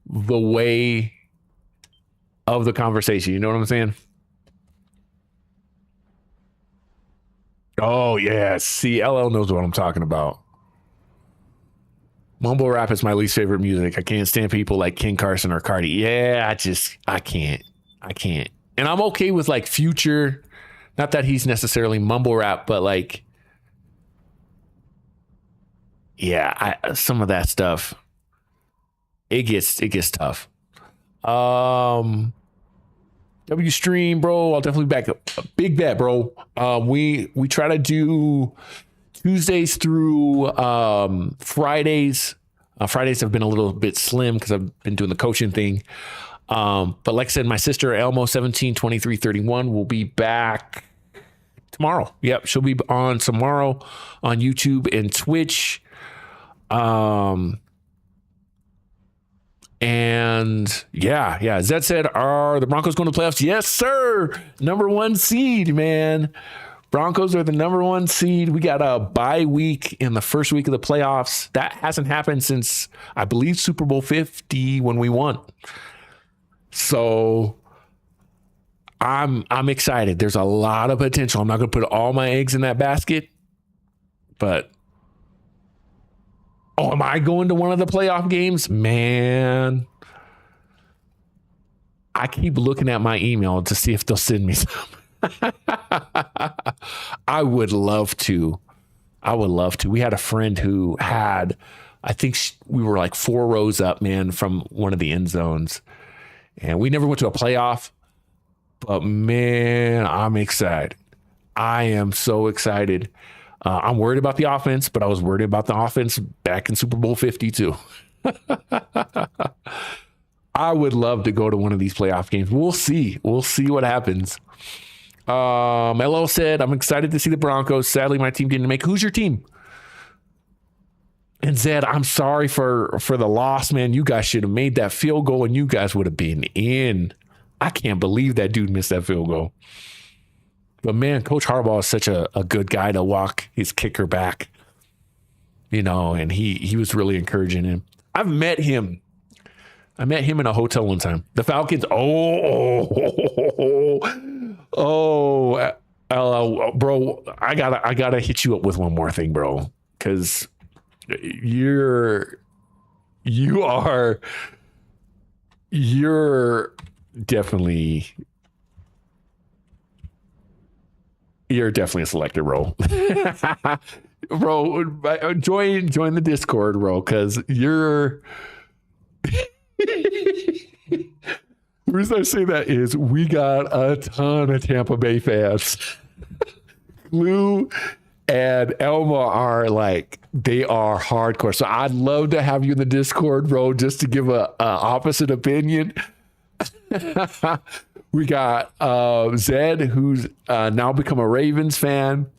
Speaker 1: the way of the conversation. You know what I'm saying? Oh yeah, see, LL knows what I'm talking about. Mumble rap is my least favorite music. I can't stand people like King Carson or Cardi. Yeah, I can't. And I'm okay with like Future. Not that he's necessarily mumble rap, but like, yeah, some of that stuff, it gets tough. W Stream, bro, I'll definitely back up. Big bet, bro. We try to do Tuesdays through Fridays. Fridays have been a little bit slim because I've been doing the coaching thing. But like I said, my sister Elmo 172331 will be back tomorrow. Yep, she'll be on tomorrow on YouTube and Twitch. And yeah. Zed said, are the Broncos going to the playoffs? Yes, sir. Number 1 seed, man. Broncos are the number 1 seed. We got a bye week in the first week of the playoffs. That hasn't happened since, I believe, Super Bowl 50 when we won. So I'm excited. There's a lot of potential. I'm not going to put all my eggs in that basket, but am I going to one of the playoff games? Man, I keep looking at my email to see if they'll send me some. I would love to. We had a friend who had, I think we were like 4 rows up, man, from one of the end zones. And we never went to a playoff, but man, I'm excited. I am so excited. I'm worried about the offense, but I was worried about the offense back in Super Bowl 50 too. I would love to go to one of these playoff games. We'll see what happens. Melo said, I'm excited to see the Broncos. Sadly, my team didn't make. Who's your team? And Zed, I'm sorry for the loss, man. You guys should have made that field goal and you guys would have been in. I can't believe that dude missed that field goal. But man, Coach Harbaugh is such a good guy to walk his kicker back, you know, and he was really encouraging him. I've met him. I met him in a hotel one time. The Falcons. Bro, I gotta hit you up with one more thing, bro, because you're definitely a selector, bro. Bro, join the Discord, bro, because you're. The reason I say that is we got a ton of Tampa Bay fans. Lou and Elma are like, they are hardcore. So I'd love to have you in the Discord, bro, just to give a opposite opinion. We got Zed, who's now become a Ravens fan.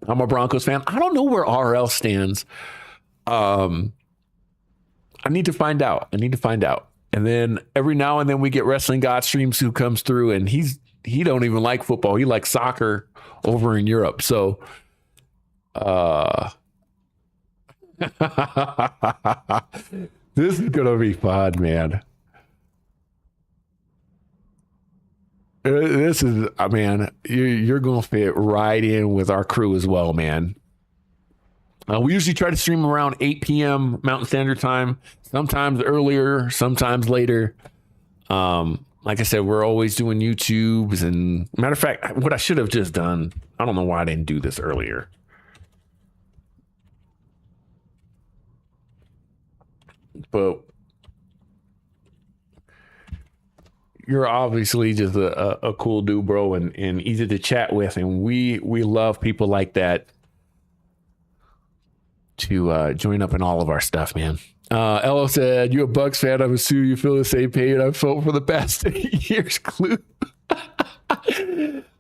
Speaker 1: I'm a Broncos fan. I don't know where RL stands. I need to find out. And then every now and then we get Wrestling God Streams who comes through, and he don't even like football. He likes soccer over in Europe. So this is gonna be fun, man. This is, man, you're gonna fit right in with our crew as well, man. We usually try to stream around 8 p.m. Mountain Standard Time, sometimes earlier, sometimes later. Like I said, we're always doing YouTubes. And matter of fact, what I should have just done, I don't know why I didn't do this earlier. But you're obviously just a cool dude, bro, and easy to chat with. And we love people like that to join up in all of our stuff, man. Elo said, you a Bucks fan? I'm assuming you feel the same pain I felt for the past 8 years, Clue.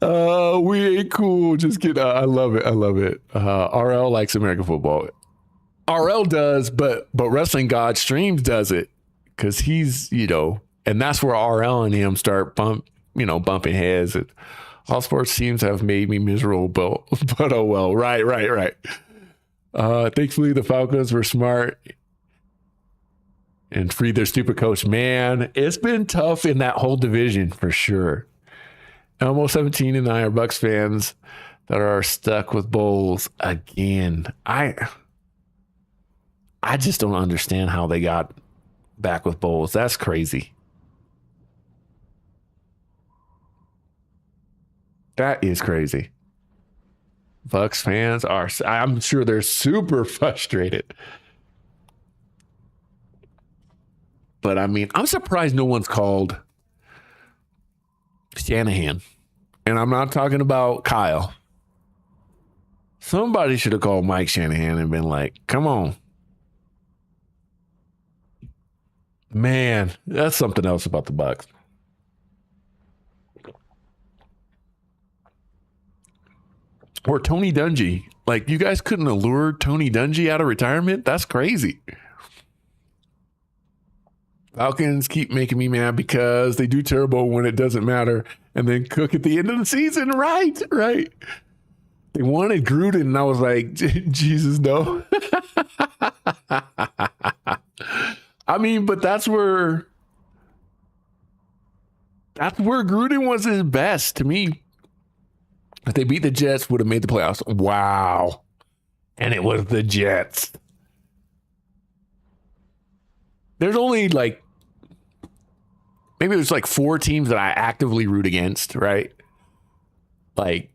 Speaker 1: We ain't cool. Just kidding. I love it. I love it. RL likes American football. RL does, but Wrestling God Streams does it because he's, and that's where RL and him start bumping heads. And all sports teams have made me miserable, but oh well. Right. Thankfully, the Falcons were smart and freed their stupid coach. Man, it's been tough in that whole division for sure. Elmo 17 and I are Bucks fans that are stuck with Bowles again. I just don't understand how they got back with Bowles. That's crazy. That is crazy. Bucks fans I'm sure they're super frustrated. But I mean, I'm surprised no one's called Shanahan. And I'm not talking about Kyle. Somebody should have called Mike Shanahan and been like, come on. Man, that's something else about the Bucks. Or Tony Dungy. Like, you guys couldn't allure Tony Dungy out of retirement? That's crazy. Falcons keep making me mad because they do terrible when it doesn't matter and then cook at the end of the season. Right. They wanted Gruden, and I was like, Jesus, no. I mean, but that's where Gruden was his best to me. If they beat the Jets, would have made the playoffs. Wow. And it was the Jets. There's only maybe there's 4 teams that I actively root against, right? Like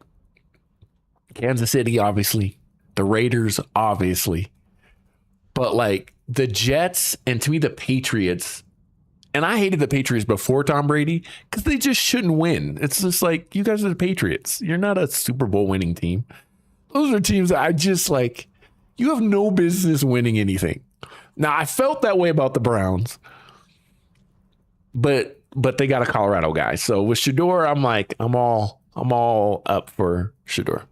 Speaker 1: Kansas City, obviously. The Raiders, obviously. But the Jets and to me the Patriots, and I hated the Patriots before Tom Brady because they just shouldn't win. It's just you guys are the Patriots. You're not a Super Bowl winning team. Those are teams that I just you have no business winning anything. Now, I felt that way about the Browns, but they got a Colorado guy. So with Shador, I'm all up for Shador.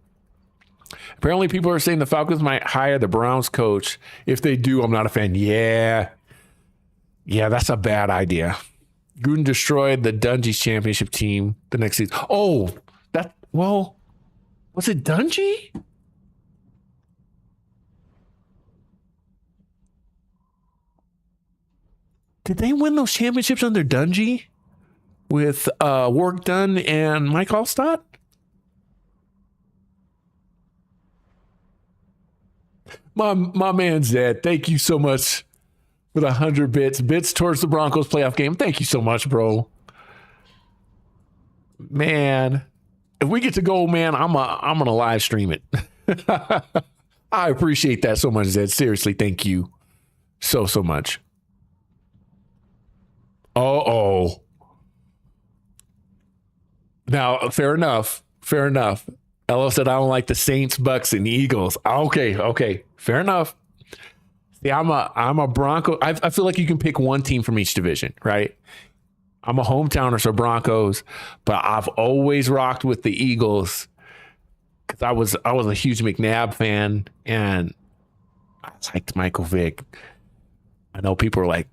Speaker 1: Apparently, people are saying the Falcons might hire the Browns coach. If they do, I'm not a fan. Yeah, that's a bad idea. Gruden destroyed the Dungy's championship team the next season. Oh, was it Dungy? Did they win those championships under Dungy with Warwick Dunn and Mike Allstott? My man Zed, thank you so much for the 100 bits towards the Broncos playoff game. Thank you so much, bro. Man, if we get to go, man, I'm gonna live stream it. I appreciate that so much, Zed. Seriously, thank you so much. Oh. Now, fair enough. Ella said, I don't like the Saints, Bucks, and Eagles. Okay. Fair enough. See, I'm a Bronco. I feel like you can pick one team from each division, right? I'm a hometowner, so Broncos, but I've always rocked with the Eagles because I was a huge McNabb fan, and I liked Michael Vick. I know people are like,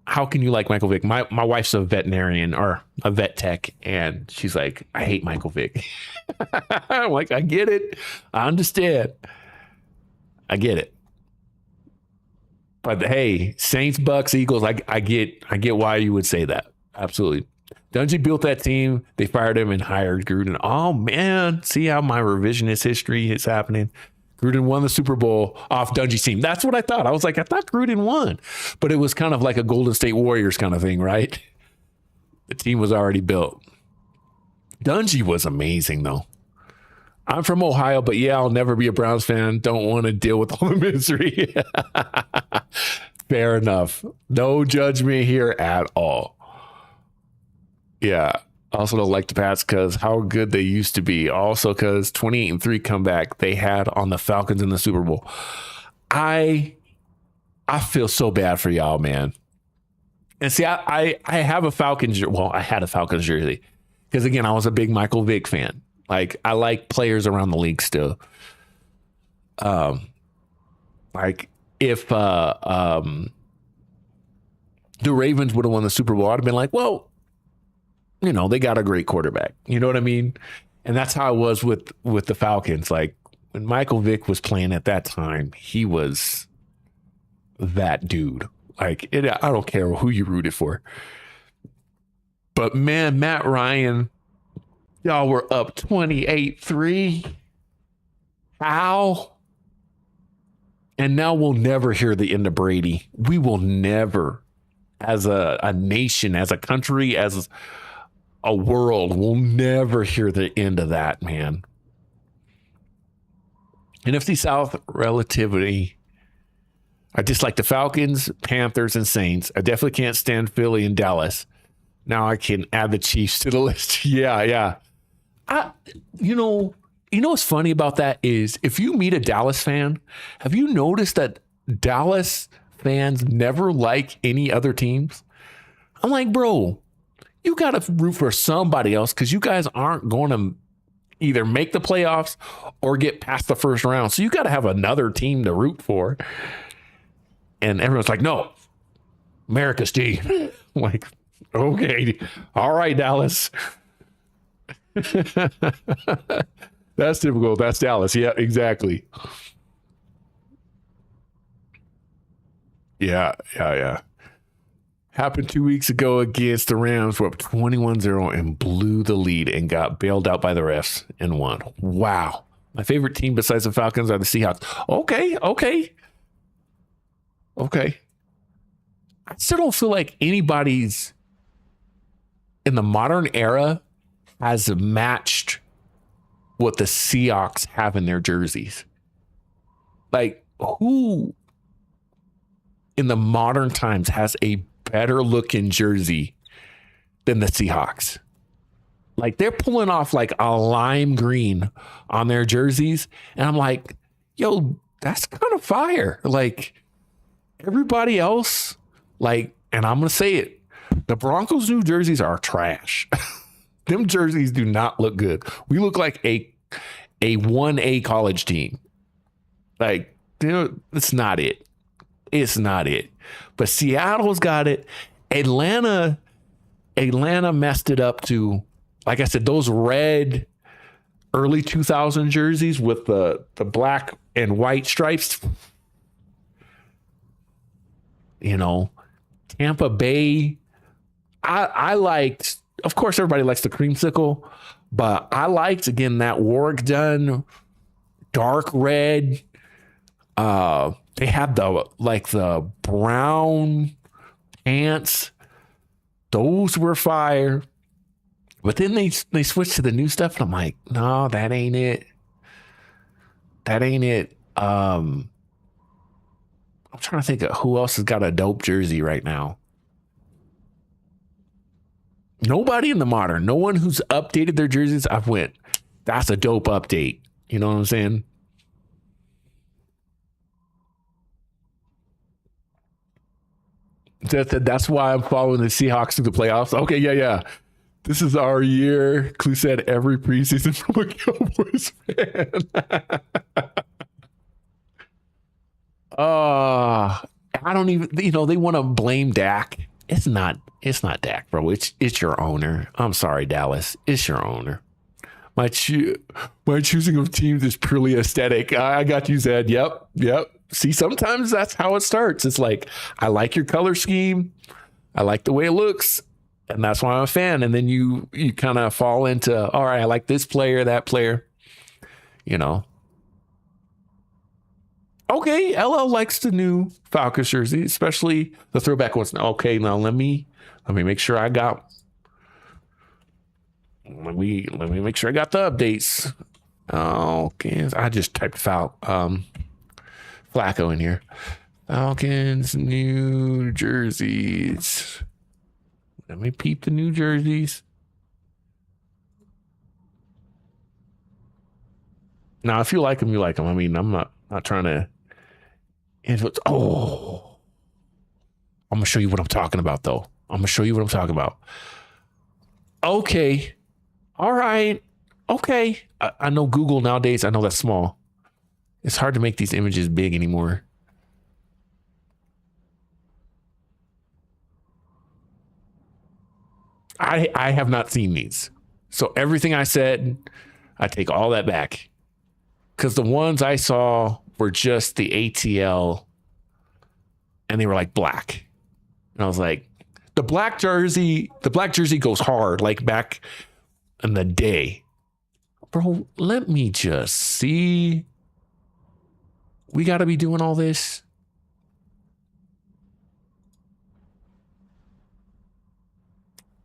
Speaker 1: how can you like Michael Vick? My wife's a veterinarian or a vet tech, and she's like, I hate Michael Vick. I'm like, I get it. I understand. I get it. But hey, Saints, Bucks, Eagles, I get why you would say that. Absolutely. Dungy built that team. They fired him and hired Gruden. Oh, man. See how my revisionist history is happening? Gruden won the Super Bowl off Dungy's team. That's what I thought. I was like, I thought Gruden won. But it was kind of like a Golden State Warriors kind of thing, right? The team was already built. Dungy was amazing, though. I'm from Ohio, but yeah, I'll never be a Browns fan. Don't want to deal with all the misery. Fair enough. No judgment here at all. Yeah. Also don't like the Pats because how good they used to be. Also because 28-3 comeback they had on the Falcons in the Super Bowl. I feel so bad for y'all, man. And see, I have a Falcons. Well, I had a Falcons jersey Because again, I was a big Michael Vick fan. Like, I like players around the league still. Like if the Ravens would have won the Super Bowl, I'd have been like, well, you know, they got a great quarterback. You know what I mean? And that's how I was with the Falcons. Like, when Michael Vick was playing at that time, he was that dude. Like, I don't care who you rooted for. But man, Matt Ryan, y'all were up 28-3. How? And now we'll never hear the end of Brady. We will never, as a nation, as a country, as a world, we'll never hear the end of that, man. NFC South relativity. I dislike the Falcons, Panthers, and Saints. I definitely can't stand Philly and Dallas. Now I can add the Chiefs to the list. Yeah. You know what's funny about that is if you meet a Dallas fan, have you noticed that Dallas fans never like any other teams? I'm like, bro, you got to root for somebody else because you guys aren't going to either make the playoffs or get past the first round. So you got to have another team to root for. And everyone's like, no, America's team. I'm like, okay, all right, Dallas. That's typical. That's Dallas. Yeah, exactly. Yeah. Happened 2 weeks ago against the Rams. We're up 21-0 and blew the lead and got bailed out by the refs and won. Wow. My favorite team besides the Falcons are the Seahawks. Okay. I still don't feel like anybody's in the modern era has matched what the Seahawks have in their jerseys. Like, who in the modern times has a better looking jersey than the Seahawks? Like, they're pulling off like a lime green on their jerseys. And I'm like, yo, that's kind of fire. Like, everybody else, like, and I'm going to say it, the Broncos' new jerseys are trash. Them jerseys do not look good. We look like a 1A college team. Like, it's not it. It's not it. But Seattle's got it. Atlanta messed it up too. Like I said, those red early 2000 jerseys with the black and white stripes. You know, Tampa Bay. I liked, of course, everybody likes the creamsicle, but I liked, again, that Warwick Dunn dark red. They had the brown pants. Those were fire. But then they switched to the new stuff, and I'm like, no, that ain't it. That ain't it. I'm trying to think of who else has got a dope jersey right now. Nobody in the modern. No one who's updated their jerseys. I've went, that's a dope update. You know what I'm saying? That's why I'm following the Seahawks through the playoffs. Okay, yeah. This is our year. Clue said every preseason from a Cowboys fan. I don't even, they want to blame Dak. It's not Dak, bro. It's your owner. I'm sorry, Dallas. It's your owner. My choosing of teams is purely aesthetic. I got you, Zed. Yep. See, sometimes that's how it starts. It's like, I like your color scheme. I like the way it looks. And that's why I'm a fan. And then you kind of fall into, all right, I like this player, that player, Okay, LL likes the new Falcons jersey, especially the throwback ones. Okay, now let me make sure I got. Let me make sure I got the updates. Okay, I just typed Flacco in here. Falcons new jerseys. Let me peep the new jerseys. Now, if you like them, you like them. I mean, I'm not trying to. I'm gonna show you what I'm talking about, though. Okay, All right. Okay. I know Google nowadays, I know that's small. It's hard to make these images big anymore. I have not seen these. So everything I said, I take all that back. Because the ones I saw were just the ATL and they were like black. And I was like, the black jersey goes hard, like back in the day. Bro, let me just see. We got to be doing all this.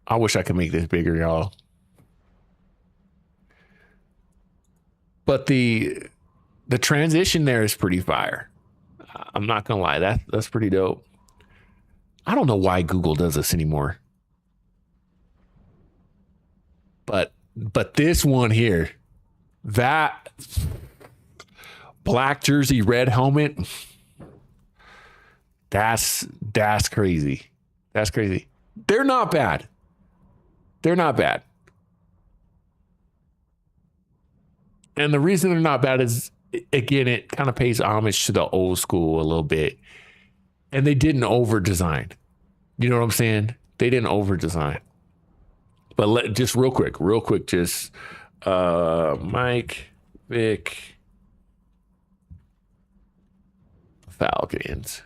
Speaker 1: I wish I could make this bigger, y'all. But the transition there is pretty fire. I'm not gonna lie, that's pretty dope. I don't know why Google does this anymore. But this one here, that black jersey, red helmet, that's crazy. That's crazy. They're not bad. They're not bad. And the reason they're not bad is, again, it kind of pays homage to the old school a little bit. And they didn't over design. You know what I'm saying? They didn't over design. But just real quick, just Mike Vick Falcons.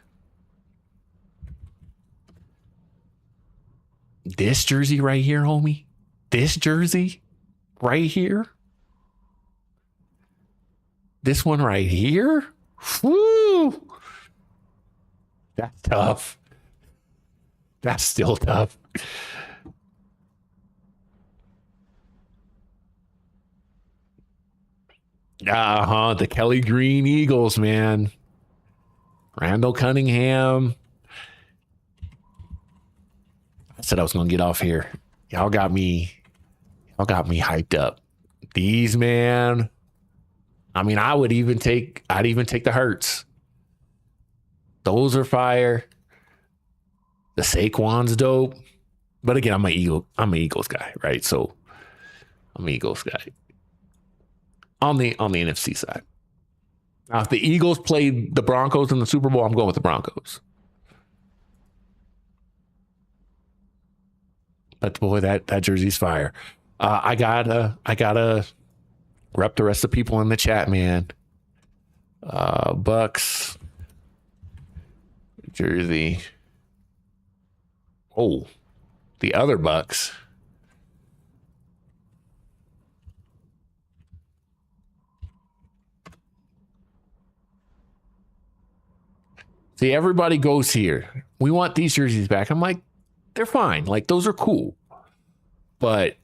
Speaker 1: This jersey right here, homie. This jersey right here. This one right here. Woo! That's tough. That's still tough. The Kelly Green Eagles, man. Randall Cunningham. I said I was gonna get off here. Y'all got me hyped up. These, man. I mean, I'd even take the Hurts. Those are fire. The Saquon's dope. But again, I'm an Eagles guy, right? So I'm an Eagles guy. On the NFC side. Now, if the Eagles played the Broncos in the Super Bowl, I'm going with the Broncos. But boy, that jersey's fire. I gotta rep the rest of the people in the chat, man. Bucks jersey. Oh, the other Bucks. See, everybody goes here. We want these jerseys back. I'm like, they're fine. Like, those are cool. But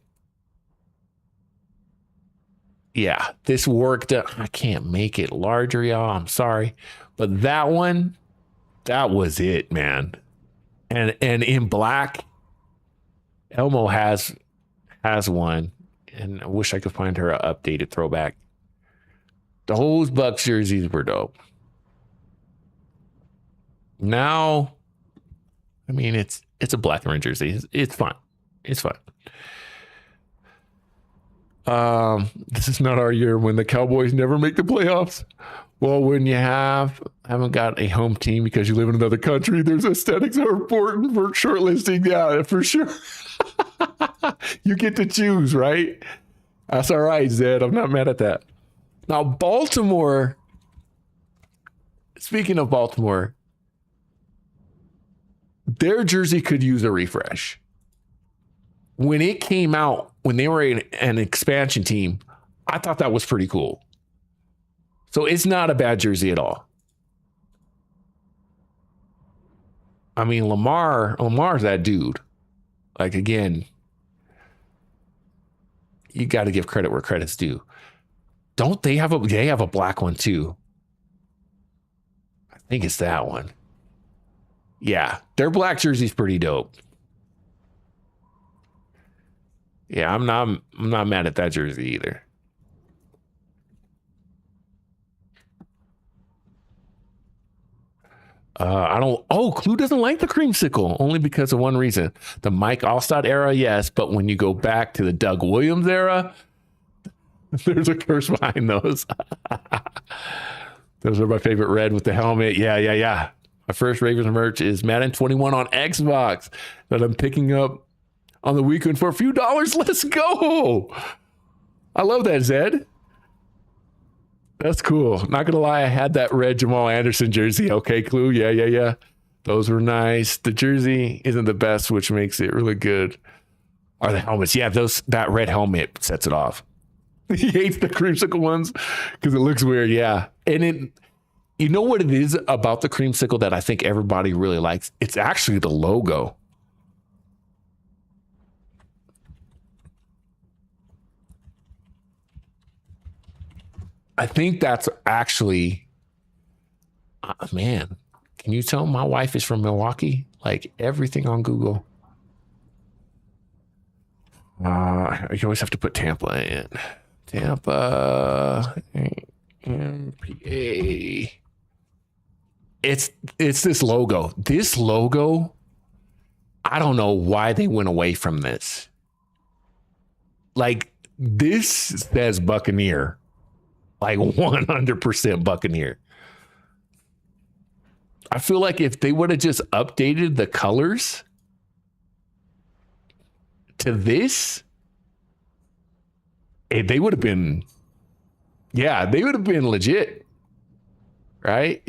Speaker 1: yeah, this worked. I can't make it larger, y'all. I'm sorry. But that one, that was it, man. And in black, Elmo has one. And I wish I could find her an updated throwback. Those Bucks jerseys were dope. Now, I mean, it's a black and red jersey. It's fun. It's fun. This is not our year when the Cowboys never make the playoffs. Well, when you haven't got a home team because you live in another country, there's aesthetics are important for shortlisting. Yeah, for sure. You get to choose, right? That's all right, Zed. I'm not mad at that. Now, Baltimore. Speaking of Baltimore, their jersey could use a refresh. When it came out, when they were an expansion team, I thought that was pretty cool. So it's not a bad jersey at all. I mean, Lamar's that dude. Like, again, you got to give credit where credit's due. Don't they have a black one too? I think it's that one. Yeah, their black jersey's pretty dope. Yeah, I'm not mad at that jersey either. I don't. Oh, Clue doesn't like the creamsicle only because of one reason. The Mike Allstott era, yes, but when you go back to the Doug Williams era, there's a curse behind those. Those are my favorite red with the helmet. Yeah. My first Ravens merch is Madden 21 on Xbox that I'm picking up on the weekend for a few dollars. Let's go. I love that, Zed. That's cool. Not gonna lie, I had that red Jamal Anderson jersey. Okay, Clue. Yeah. Those were nice. The jersey isn't the best, which makes it really good. Are the helmets? Yeah, that red helmet sets it off. He hates the creamsicle ones because it looks weird. Yeah, and you know what it is about the creamsicle that I think everybody really likes? It's actually the logo. I think that's actually, man, can you tell my wife is from Milwaukee? Like everything on Google. You always have to put Tampa in. Tampa, MPA. It's this logo. This logo, I don't know why they went away from this. Like this says Buccaneer. Like 100% Buccaneer. I feel like if they would have just updated the colors to this, they would have been, they would have been legit, right?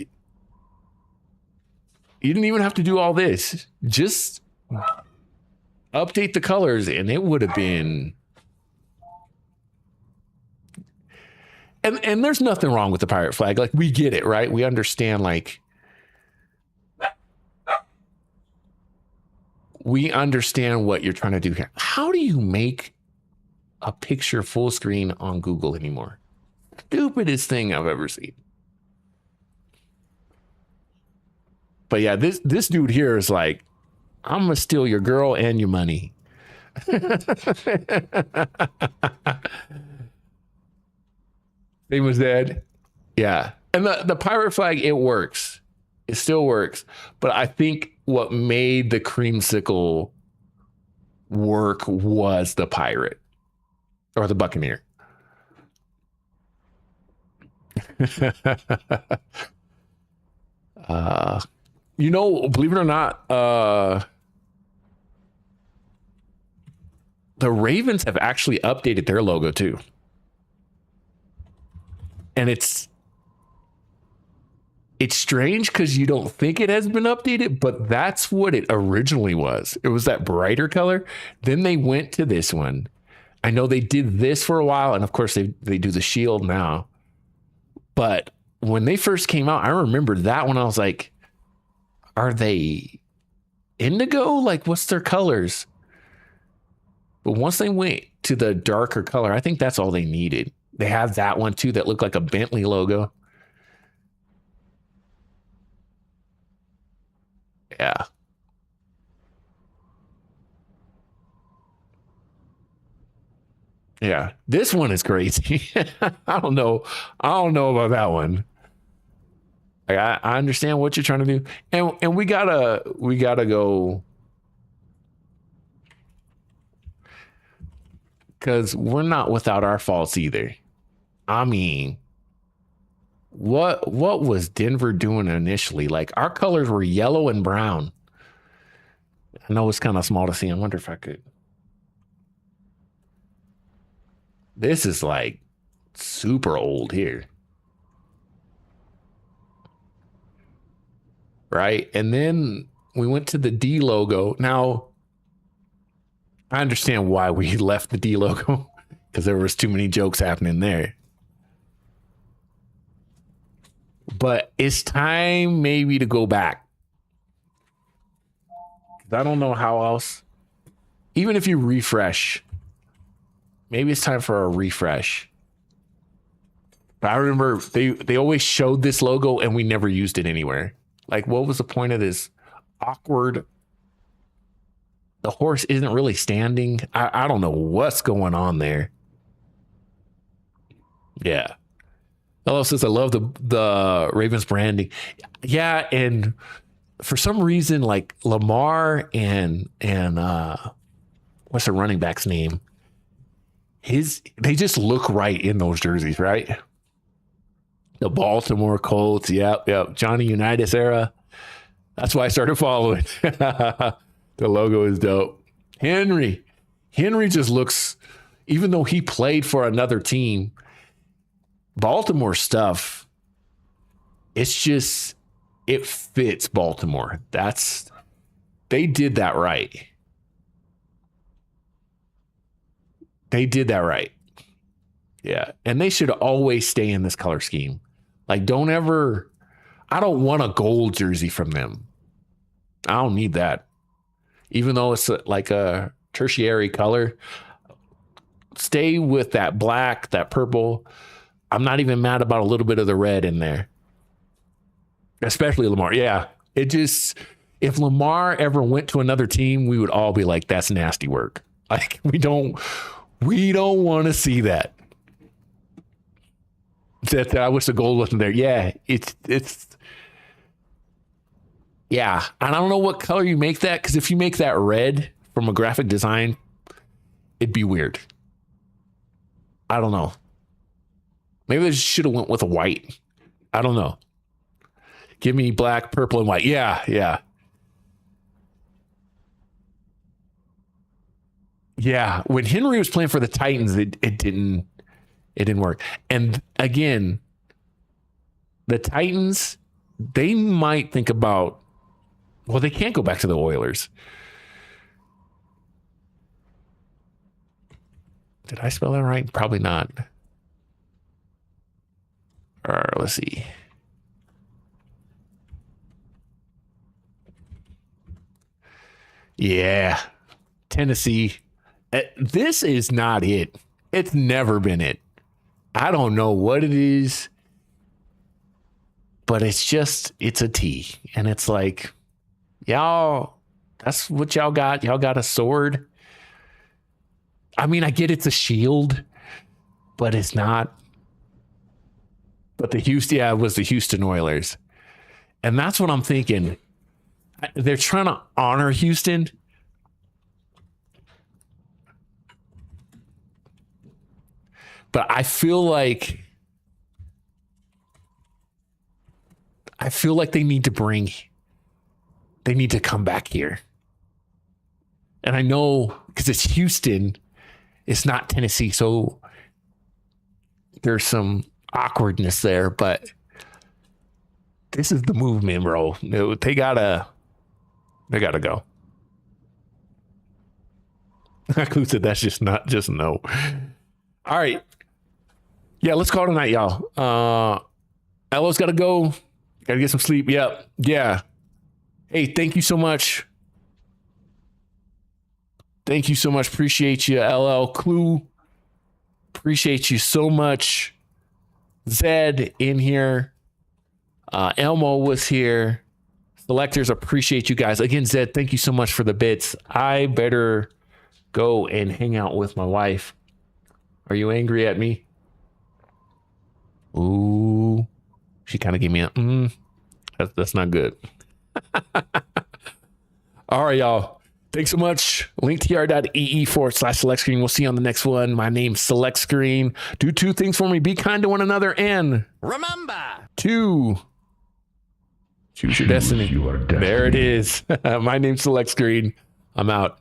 Speaker 1: You didn't even have to do all this. Just update the colors and it would have been. And there's nothing wrong with the pirate flag. Like, we get it, right? We understand, like, we understand what you're trying to do here. How do you make a picture full screen on Google anymore? Stupidest thing I've ever seen. But yeah, this dude here is like, I'm gonna steal your girl and your money. Same as that. Yeah. And the pirate flag, it works. It still works. But I think what made the creamsicle work was the pirate or the Buccaneer. Believe it or not, the Ravens have actually updated their logo too. And it's strange because you don't think it has been updated, but that's what it originally was. It was that brighter color. Then they went to this one. I know they did this for a while, and of course they do the shield now. But when they first came out, I remember that one. I was like, are they indigo? Like, what's their colors? But once they went to the darker color, I think that's all they needed. They have that one too that looked like a Bentley logo. Yeah. Yeah. This one is crazy. I don't know about that one. Like, I understand what you're trying to do. And we gotta go, because we're not without our faults either. I mean, what was Denver doing initially? Like, our colors were yellow and brown. I know it's kind of small to see. I wonder if I could. This is like super old here. Right? And then we went to the D logo. Now, I understand why we left the D logo, because there was too many jokes happening there. But it's time maybe to go back. I don't know how else. Even if you refresh, maybe it's time for a refresh. But I remember they always showed this logo and we never used it anywhere. Like, what was the point of this awkward? The horse isn't really standing. I don't know what's going on there. Yeah. Hello says, I love the Ravens branding. Yeah, and for some reason, like Lamar and what's the running back's name? They just look right in those jerseys, right? The Baltimore Colts, yep. Johnny Unitas era. That's why I started following. The logo is dope. Henry just looks, even though he played for another team, Baltimore stuff, it's just, it fits Baltimore. They did that right. They did that right. Yeah. And they should always stay in this color scheme. Like, I don't want a gold jersey from them. I don't need that. Even though it's like a tertiary color, stay with that black, that purple. I'm not even mad about a little bit of the red in there. Especially Lamar. Yeah. If Lamar ever went to another team, we would all be like, that's nasty work. Like, we don't want to see that. I wish the gold wasn't there. Yeah, it's yeah. I don't know what color you make that, because if you make that red from a graphic design, it'd be weird. I don't know. Maybe they should have went with a white. I don't know. Give me black, purple, and white. Yeah. Yeah. When Henry was playing for the Titans, it didn't work. And again, the Titans, they might think about, well, they can't go back to the Oilers. Did I spell that right? Probably not. Let's see. Yeah. Tennessee. This is not it. It's never been it. I don't know what it is, but it's a T. And it's like, y'all, that's what y'all got. Y'all got a sword. I mean, I get it's a shield, but it's not. But it was the Houston Oilers. And that's what I'm thinking. They're trying to honor Houston. But I feel like they need to come back here. And I know because it's Houston, it's not Tennessee, so there's some awkwardness there, but this is the movement, bro. They gotta go. Who said that's just no. All right. Yeah, let's call it a night, y'all. Ella's got to go. Got to get some sleep. Yep. Yeah. Hey, thank you so much. Thank you so much. Appreciate you, LL Clue. Appreciate you so much. Zed in here. Elmo was here. Selectors, appreciate you guys. Again, Zed, thank you so much for the bits. I better go and hang out with my wife. Are you angry at me? Ooh, she kind of gave me that's not good. All right, y'all. Thanks so much. linktr.ee/select screen. We'll see you on the next one. My name's Select Screen. Do two things for me. Be kind to one another and
Speaker 6: Remember
Speaker 1: to choose your destiny. There it is. My name's Select Screen. I'm out.